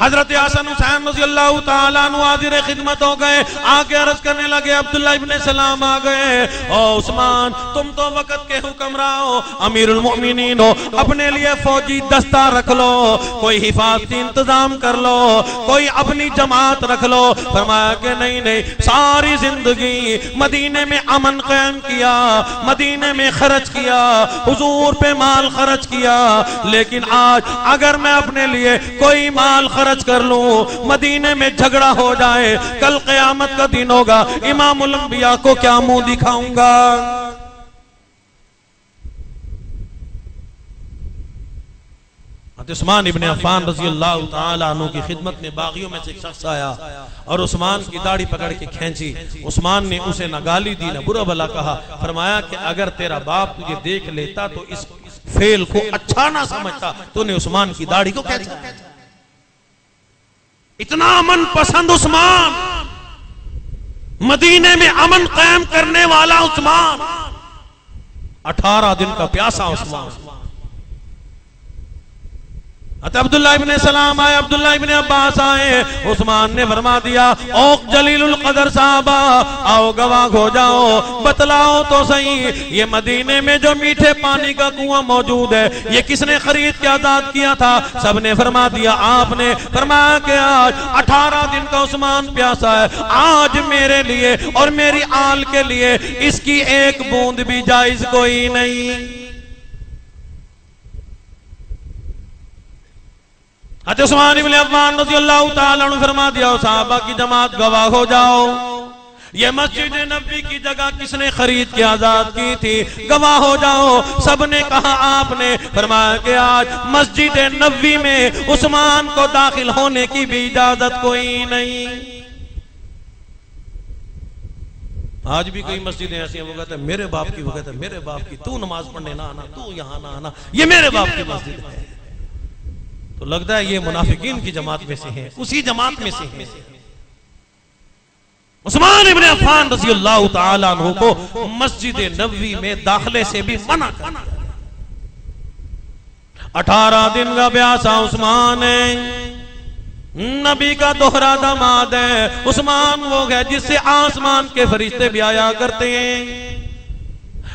Speaker 2: हजरत हसन हुसैन रज़ियल्लाहु ताला अन्हु हाज़िर खिदमत हो गए, आके अर्ज करने लगे, अब्दुल्लाह इब्न सलाम आ गए, ओ उस्मान तुम तो वक़्त के हुक्मरान हो, अमीरुल मोमिनीन हो, अपने लिए फौजी दस्ता रख लो, कोई हिफाजती इंतजाम कर लो, कोई अपनी जमात रख लो। फरमाया कि नहीं नहीं, सारी जिंदगी मदीने में अमन कायम किया, मदीने में खर्च किया, हुजूर पे माल खर्च किया, लेकिन आज अगर मैं अपने लिए कोई माल खर्च कर लूं, मदीने में झगड़ा हो जाए, कल क़यामत का दिन होगा, इमामुल अंबिया को क्या मुंह दिखाऊंगा। उस्मान इब्न अफ़्फ़ान रज़ियल्लाहु ताला अन्हु की खिदमत में बागियों में से एक शख्स आया और उस्मान की दाढ़ी पकड़ के खींची। उस्मान ने उसे न गाली दी न बुरा भला कहा। फरमाया कि अगर तेरा बाप तुझे देख लेता तो इस फेल को अच्छा ना समझता, तूने उस्मान की दाढ़ी को खींचा। इतना अमन पसंद उस्मान, मदीने में अमन कायम करने वाला उस्मान, 18 दिन का प्यासा उस्मान। अब्दुल्लाह इब्न सलाम आए, अब्दुल्लाह इब्न अब्बास आए, उस्मान ने फरमा दिया, ओ जलीलुल कदर साहबा, आओ गवाह हो जाओ, बतलाओ तो सही, ये मदीने में जो मीठे पानी का कुआं मौजूद है, ये किसने खरीद के आजाद किया था? सबने फरमा दिया आपने। फरमाया कि आज 18 दिन का उस्मान प्यासा है, आज मेरे लिए और मेरी आल के लिए इसकी एक बूंद भी जायज कोई नहीं। उस्मान इब्न अफ़्फ़ान रज़ियल्लाहु ताला अन्हु फरमा दिया, सहाबा की जमात गवाह हो जाओ, ये मस्जिद नबी की जगह किसने खरीद के आजाद की थी? गवाह हो जाओ। सबने कहा आपने। फरमाया कि आज मस्जिद नबी में उस्मान को दाखिल होने की भी इजाजत कोई नहीं। आज भी कई मस्जिदें ऐसी हैं, वो कहते हैं मेरे बाप की, वो कहते हैं मेरे बाप की, तू नमाज पढ़ने ना आना, तू यहाँ ना आना, ये मेरे बाप की मस्जिद है। तो लगता है ये मुनाफिकीन की जमात में से हैं, उसी जमात में से हैं। उस्मान इब्न अफ़्फ़ान रज़ियल्लाहु ताला अन्हु को मस्जिद नबवी में दाखिले से भी मना कर। 18 दिन का प्यासा उस्मान है, नबी का दोहरा दामाद है। उस्मान वो है जिससे आसमान के फरिश्ते भी आया करते हैं।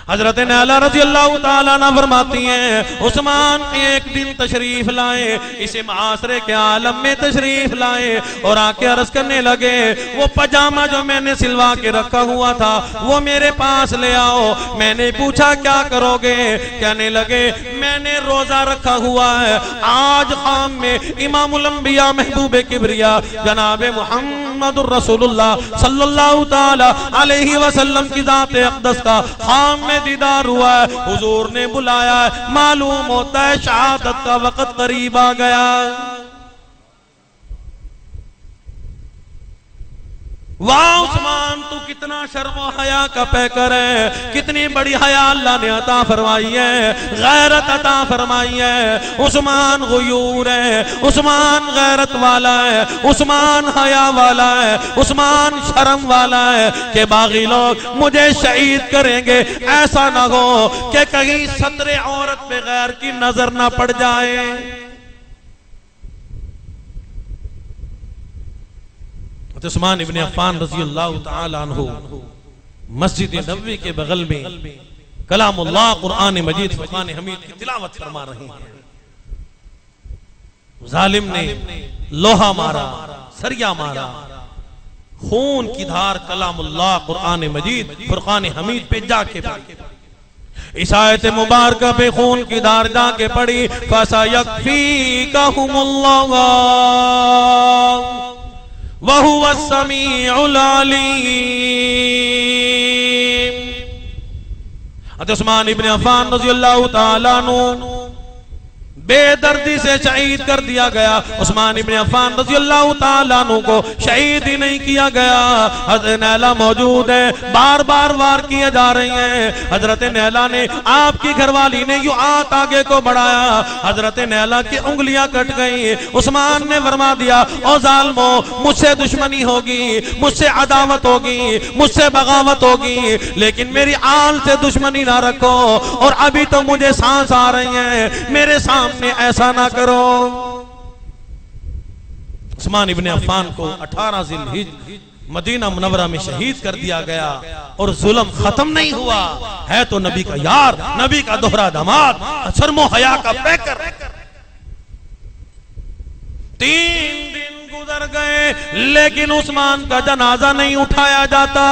Speaker 2: हजरत नैला रज़ी अल्लाह ताला अन्हा फरमाती हैं उस्मान एक दिन तशरीफ लाए, इसे मासरे के आलम में तशरीफ लाए और आके अर्ज करने लगे वो पजामा जो मैंने सिलवा के रखा हुआ था वो मेरे पास ले आओ। मैंने पूछा क्या करोगे? कहने लगे मैंने रोजा रखा हुआ है, आज खाम में इमामुल अंबिया महबूब किबरिया जनाब मुहम्मदुर रसूलुल्लाह सल्लल्लाहु ताला अलैहि वसल्लम की जात अक़दस का खाम में दीदार हुआ है। हुजूर ने बुलाया है, मालूम होता है शहादत का वक्त करीब आ गया। वाह उस्मान तू कितना शर्म व हया का पैकर है, कितनी बड़ी हया अल्लाह ने अता फरमाई है, गैरत अता फरमाई है। उस्मान गुयूर है, उस्मान गैरत वाला है, उस्मान हया वाला है, उस्मान शर्म वाला है कि बागी लोग मुझे शहीद करेंगे, ऐसा ना हो कि कहीं सतरे औरत पे गैर की नजर ना पड़ जाए। उस्मान इब्ने अफ़्फ़ान रज़ी अल्लाह ताला अन्हु मस्जिद नबवी के बगल में कलामुल्लाह कुरान मजीद फुरकान हमीद की तिलावत फरमा रहे हैं। जालिम ने लोहा मारा, सरिया मारा, खून की धार कलामुल्लाह कुरान मजीद फुरकान हमीद पे जाके पड़ी। इस आयत मुबारक पे खून की धार जाके पड़ी। फसयक्फीकहुमुल्लाह वहुव अस्समीउल अलीम। उस्मान इब्ने अफ़्फ़ान रज़ियल्लाहु ताला अन्हु बेदर्दी से शहीद कर दिया गया। उस्मान इब्ने अफ़्फ़ान रज़ियल्लाहु ताला अन्हु को शहीद ही नहीं किया गया। हज़रत नैला मौजूद है, बार बार वार किए जा रही हैं। हज़रत नैला ने आपकी घरवाली ने यूं हाथ आगे को बढ़ाया, हज़रत नैला की उंगलियां कट गई। उस्मान ने फरमा दिया ओ जालिमो मुझसे दुश्मनी होगी, मुझसे अदावत होगी, मुझसे बगावत होगी, लेकिन मेरी आल से दुश्मनी ना रखो और अभी तो मुझे सांस आ रही है, मेरे सामने ऐसा ना करो। उस्मान इब्ने अफ़्फ़ान को 18 ज़िलहिज्जा मदीना मुनव्वरा में शहीद कर दिया गया और जुल्म खत्म नहीं हुआ। है तो नबी का यार, नबी का दोहरा दामाद, शर्मो हया का पैकर। 3 दिन गुजर गए लेकिन उस्मान का जनाजा नहीं उठाया जाता।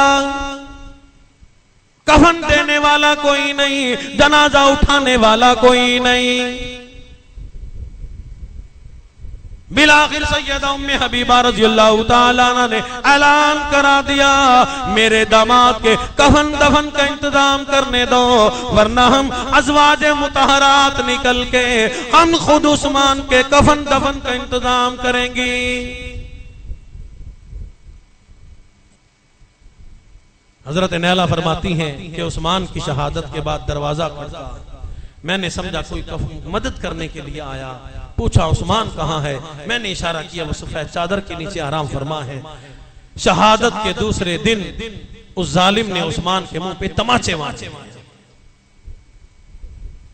Speaker 2: कफन देने वाला कोई नहीं, जनाजा उठाने वाला कोई नहीं। बिलाखिर सैयदा उम्मे हबीबा रज़ियल्लाहु ताला अन्हा ने ऐलान करा दिया मेरे दामाद के कफन दफन का इंतजाम करने दो, वरना हम अज़वाजे मुतहरात निकल के हम खुद उस्मान के कफन दफन का इंतजाम करेंगी। हजरत नैला फरमाती हैं कि उस्मान की शहादत के बाद दरवाजा खटका, मैंने समझा कोई मदद करने के लिए आया। पूछा उस्मान कहाँ है? मैंने इशारा किया वो सफेद चादर के नीचे आराम फरमा है। शहादत के दूसरे दिन उस जालिम ने उस्मान के मुंह पे तमाचे मारे।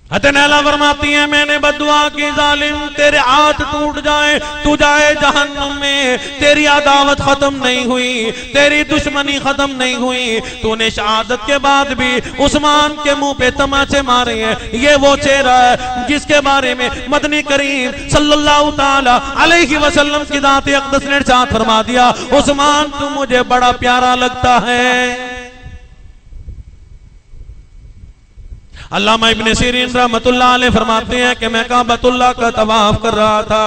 Speaker 2: हज़रत नैला फरमाती है मैंने बद्दुआ की जालिम तेरे हाथ टूट जाए, तू जाए जहन्नुम में, तेरी अदावत खत्म नहीं हुई, तेरी दुश्मनी खत्म नहीं हुई, तूने शहादत के बाद भी उस्मान के मुंह पे तमाचे मारे हैं। ये वो चेहरा है जिसके बारे में मदनी करीम सल्लल्लाहु ताला अलैहि वसल्लम की जात अक़दस ने इरशाद फरमा दिया उस्मान तू मुझे बड़ा प्यारा लगता है। अल्लामा इब्ने सीरीन रहमतुल्लाह अलैह फरमाते हैं कि मैं काबतुल्लाह का तवाफ कर रहा था,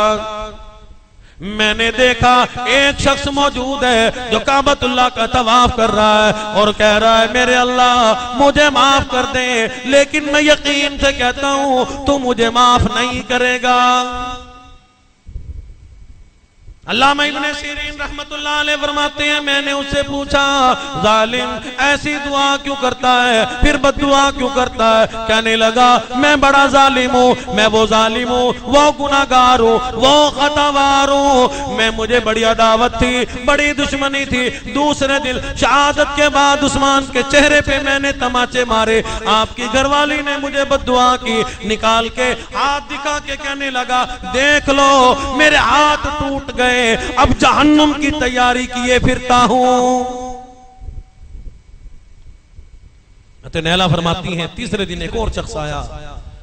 Speaker 2: मैंने देखा एक शख्स मौजूद है जो काबतुल्लाह का तवाफ कर रहा है और कह रहा है मेरे अल्लाह मुझे माफ कर दे, लेकिन मैं यकीन से कहता हूं तू मुझे माफ नहीं करेगा। अल्लामा इब्ने सीरीन रहमतुल्लाह अलैह फरमाते हैं मैंने उससे पूछा जालिम ऐसी दुआ क्यों करता है, फिर बद्दुआ क्यों करता है? कहने लगा मैं बड़ा जालिम हूँ, मैं वो जालिम हूँ, वो गुनाहगार हूँ, वो खतावार हूँ। मैं मुझे बड़ी अदावत थी, बड़ी दुश्मनी थी। दूसरे दिन शहादत के बाद उस्मान के चेहरे पे मैंने तमाचे मारे, आपकी घरवाली ने मुझे बद्दुआ की, निकाल के हाथ दिखा के कहने लगा देख लो मेरे हाथ टूट गए, अब जहन्नुम की तैयारी किए फिरता हूं। तो नैला फरमाती हैं तीसरे दिन एक और शख्स आया,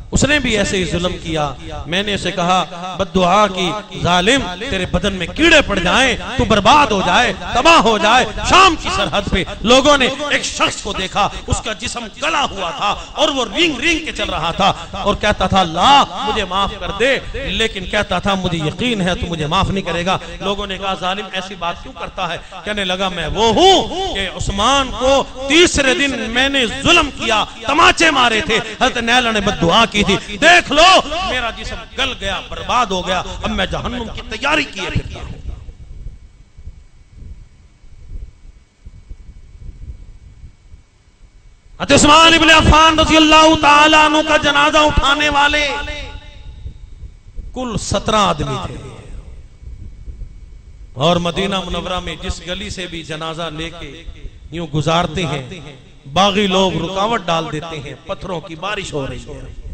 Speaker 2: उसने भी ऐसे ही जुल्म किया। मैंने उसे कहा बद्दुआ की, जालिम तेरे बदन में कीड़े पड़ जाएं, तू बर्बाद हो जाए, तबाह हो जाए। शाम की सरहद पे लोगों ने एक शख्स को देखा, उसका जिस्म गला हुआ था और वो रिंग रिंग के चल रहा था और कहता था अल्लाह मुझे माफ कर दे, लेकिन कहता था मुझे यकीन है तू मुझे माफ नहीं करेगा। लोगों ने कहा जालिम ऐसी बात क्यों करता है? कहने लगा मैं वो हूं कि उस्मान को तीसरे दिन मैंने जुल्म किया, तमाचे मारे थे। हज़रत नैला ने बद्दुआ की थी, देख लो मेरा जिस्म गल गया, बर्बाद हो गया, अब मैं जहन्नुम की तैयारी किए फिरता हूं। उस्मान इब्ने अफ़्फ़ान रज़ियल्लाहु ताला अन्हु का जनाजा उठाने वाले कुल 17 आदमी थे और मदीना मुनव्वरा में जिस गली से भी जनाजा लेके यूं गुजारते हैं, बागी लोग रुकावट डाल देते हैं, पत्थरों की बारिश हो रही है।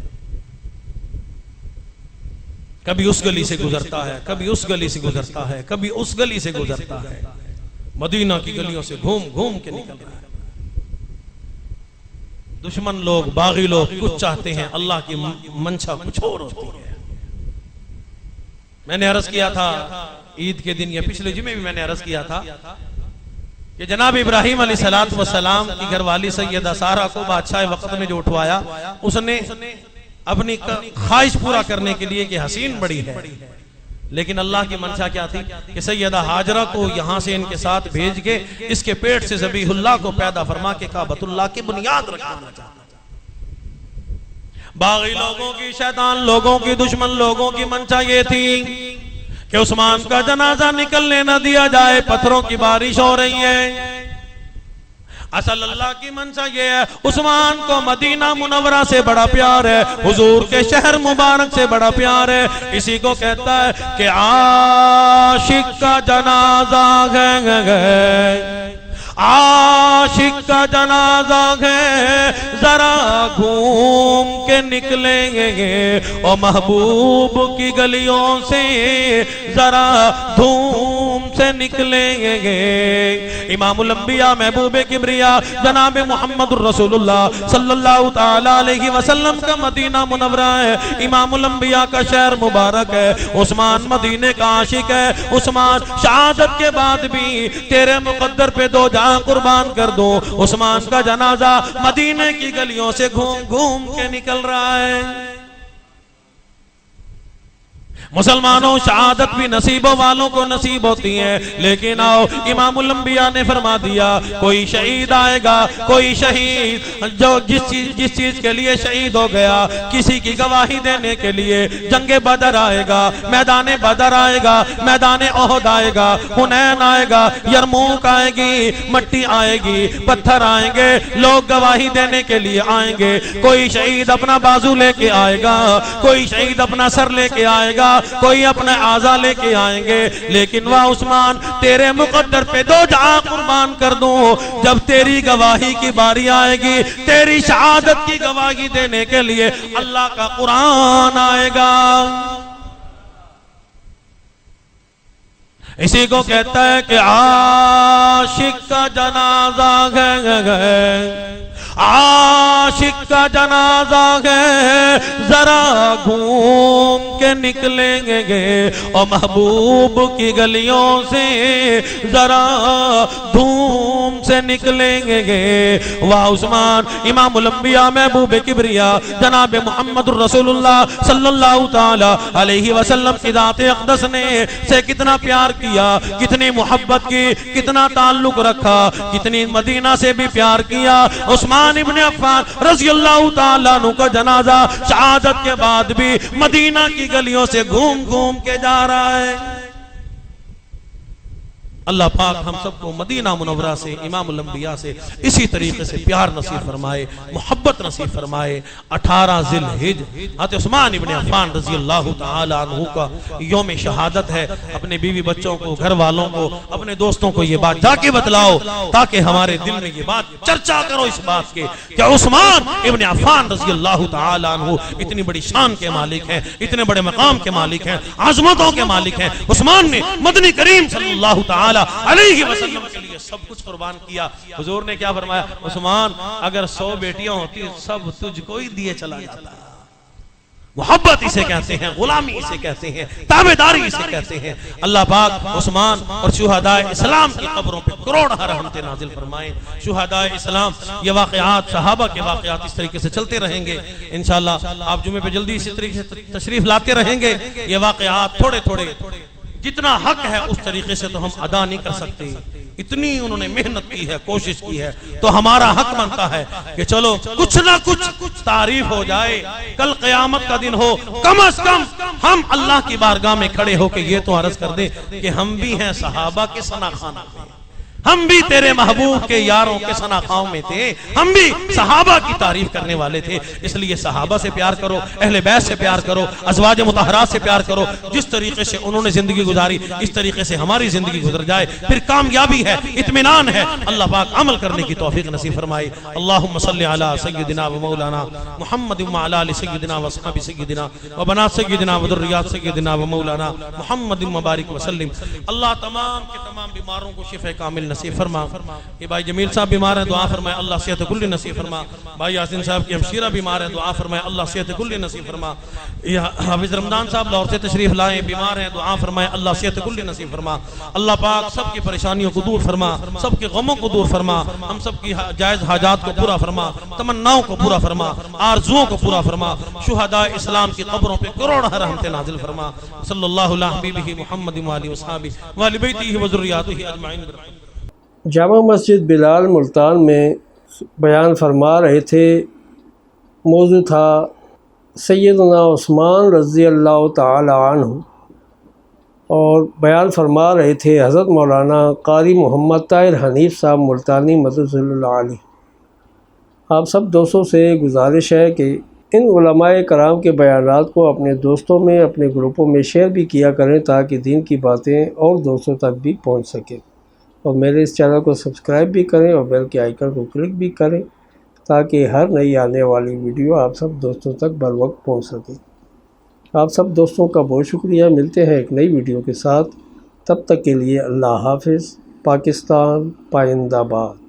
Speaker 2: कभी उस गली से गुजरता है, कभी उस गली से गुजरता है, कभी उस गली से गुजरता है, मदीना की गलियों से घूम घूम के निकल रहा है। दुश्मन लोग, बागी लोग कुछ चाहते हैं, अल्लाह की मंशा कुछ और होती है। मैंने अर्ज किया था ईद के दिन या पिछले जुमे भी मैंने अर्ज किया था कि जनाब इब्राहिम अलैहिस्सलातु वस्सलाम की घरवाली सैयदा सारा को बादशाह वक्त में जो उठवाया, उसने अपनी ख्वाहिश पूरा करने के लिए कि हसीन बड़ी है, लेकिन अल्लाह की मंशा क्या थी कि सैयदा हाजरा को यहां से इनके साथ भेज के इसके पेट से ज़बीहुल्लाह को पैदा फरमा के काबतुल्लाह की बुनियाद रखना चाहता। बागी लोगों की, शैतान लोगों की, दुश्मन लोगों की मंशा ये थी कि उस्मान का जनाजा निकलने न दिया जाए, पत्थरों की बारिश हो रही है। असल अल्लाह की मंशा ये है, उस्मान को मदीना मुनव्वरा से बड़ा प्यार है, हुजूर के शहर मुबारक से बड़ा प्यार है। इसी को कहता है कि आशिक का जनाजा है, आशिक का जनाजा है, जरा घूम के निकलेंगे और महबूब की गलियों से जरा धूम से निकलेंगे। इमामुल अंबिया महबूब किबरिया जनाब मुहम्मदुर रसूलुल्लाह सल्लल्लाहु ताला अलैहि वसल्लम का मदीना मुनव्वरा है, इमामुल अंबिया का शहर मुबारक है। उस्मान मदीने का आशिक है। उस्मान शहादत के बाद भी तेरे मुकद्दर पे दो कुर्बान कर दो। उस्मान का जनाजा मदीने की गलियों से घूम घूम के निकल रहा है। मुसलमानों, शहादत भी नसीबों वालों को नसीब होती है, लेकिन आओ इमामुल अंबिया ने फरमा दिया कोई शहीद आएगा, कोई शहीद जो जिस चीज के लिए शहीद हो गया, किसी की गवाही देने के लिए जंगे बदर आएगा, मैदान बदर आएगा, मैदान ओहद आएगा, हुनैन आएगा, यरमूक आएगी, मट्टी आएगी, पत्थर आएंगे, लोग गवाही देने के लिए आएंगे। कोई शहीद अपना बाजू लेके आएगा, कोई शहीद अपना सर लेके आएगा, कोई अपने आजा लेके आएंगे, लेकिन वाह उस्मान तेरे मुकद्दर पे दो जहां कुर्बान कर दूं। जब तेरी गवाही की बारी आएगी, तेरी शहादत की गवाही देने के लिए अल्लाह का कुरान आएगा। इसी को कहता है कि आशिक का जनाजा है, आशिक का जनाजा है, जरा घूम के निकलेंगे और महबूब की गलियों से जरा धूम से निकलेंगे। वाह उस्मान इमामुल अंबिया महबूब किबरिया जनाब मुहम्मदुर रसूलुल्लाह सल्लल्लाहु ताला अलैहि वसल्लम की जाते अक़दस ने से कितना प्यार किया, कितनी मोहब्बत की, कितना ताल्लुक रखा, कितनी मदीना से भी प्यार किया। उस्मान इब्ने अफ़्फ़ान रज़ियल्लाहु ताला अन्हु का जनाजा शहादत के बाद भी मदीना की गलियों से घूम घूम के जा रहा है। अल्लाह पाक हम सबको मदीना मुनव्वरा से, इमामुल अंबिया से इसी तरीके से प्यार नसीब फरमाए, मोहब्बत नसीब फरमाए। 18 ज़िलहिज हज़रत उस्मान इब्ने अफ़्फ़ान रज़ियल्लाहु ताला अन्हु का यौम शहादत है। अपने बीवी बच्चों को, घर वालों को, अपने दोस्तों को ये बात जाके बतलाओ ताकि हमारे दिल में ये बात चर्चा करो इस बात के कि उस्मान इब्ने अफ़्फ़ान रज़ियल्लाहु ताला अन्हु इतनी बड़ी शान के मालिक हैं, इतने बड़े मकाम के मालिक हैं, आज़मतों के मालिक हैं। उस्मान ने मदनी करीम सल्लल्लाहु ताला अलैहि वसल्लम के लिए सब कुछ कुर्बान किया। हुजूर ने क्या फरमाया, उस्मान अगर 100 बेटियां होती सब तुझको ही दिए चला जाता। मोहब्बत इसे कहते हैं, गुलामी इसे कहते हैं, ताबेदारी इसे कहते हैं। अल्लाह पाक उस्मान और शुहदाए इस्लाम की कब्रों पे करोड़ रहमतें नाजिल फरमाएं। शुहदाए इस्लाम ये वाक़यात, सहाबा के वाक़यात इस तरीके से चलते रहेंगे इंशाअल्लाह। आप जुमे पे जल्दी इसी तरीके से तशरीफ लाते रहेंगे। ये वाक़यात थोड़े थोड़े जितना हक है उस तरीके से तो हम अदा नहीं कर सकते, इतनी उन्होंने मेहनत की है, कोशिश की है, तो हमारा हक बनता है कि चलो कुछ ना कुछ तारीफ हो जाए। कल क़यामत का दिन हो, कम से कम हम अल्लाह की बारगाह में खड़े होकर ये तो अर्ज कर दे कि हम भी हैं सहाबा के सनाखाना में, हम भी तेरे महबूब के यारों के सनाखाओं में थे, हम भी सहाबा की तारीफ करने वाले थे। इसलिए सहाबा से प्यार करो, अहले बैत से प्यार करो, अज़वाज मुतहरात से प्यार करो। जिस तरीके से उन्होंने जिंदगी गुजारी इस तरीके से हमारी जिंदगी गुजर जाए, फिर कामयाबी है, इत्मीनान है। अल्लाह पाक अमल करने की तौफीक नसीब फरमाए। अल्लाहुम्मा सल्लि अला सय्यिदिना व मौलाना मुहम्मद व अला आलि सय्यिदिना व असहाबि सय्यिदिना व बनात सय्यिदिना व दुर्रियात सय्यिदिना व मौलाना मुहम्मद व बारिक व सल्लिम। अल्लाह तमाम के तमाम बीमारों को शिफा कामिल नसीब फरमा। ये भाई जमील साहब बीमार हैं, दुआ फरमाए अल्लाह सेहत कुल्ली नसीब फरमा। भाई यासीन साहब की हमशीरा बीमार है, दुआ फरमाए अल्लाह सेहत कुल्ली नसीब फरमा। या हाफिज रमजान साहब लाहौर से तशरीफ लाए, बीमार हैं, दुआ फरमाए अल्लाह सेहत कुल्ली नसीब फरमा। अल्लाह पाक सबकी परेशानियों को दूर फरमा, सबके गमों को दूर फरमा, हम सबकी जायज हाजात को पूरा फरमा, तमन्नाओं को पूरा फरमा, आरजुओं को पूरा फरमा। शुहदा इस्लाम की कब्रों पे करोड़ रहमतें नाजिल फरमा। सल्लल्लाहु अलैहि हबीबिही मुहम्मद व आलिहि वसहबी व अहले बैतिही व ज़ुर्रिय्यातिही अजमाइन।
Speaker 1: जामा मस्जिद बिलाल मुल्तान में बयान फरमा रहे थे। मौजू था सैयदना उस्मान रज़ी अल्लाह ताला अन्हु, और बयान फरमा रहे थे हज़रत मौलाना कारी मोहम्मद ताहिर हनीफ साहब मुल्तानी मददुल्लाह अलैह। आप सब दोस्तों से गुजारिश है कि इन उलमाए कराम के बयानात को अपने दोस्तों में, अपने ग्रुपों में शेयर भी किया करें ताकि दीन की बातें और दोस्तों तक भी पहुंच सकें। और मेरे इस चैनल को सब्सक्राइब भी करें और बेल के आइकन को क्लिक भी करें ताकि हर नई आने वाली वीडियो आप सब दोस्तों तक बर वक्त पहुँच सके। आप सब दोस्तों का बहुत शुक्रिया। मिलते हैं एक नई वीडियो के साथ, तब तक के लिए अल्लाह हाफिज़। पाकिस्तान पाइंदाबाद।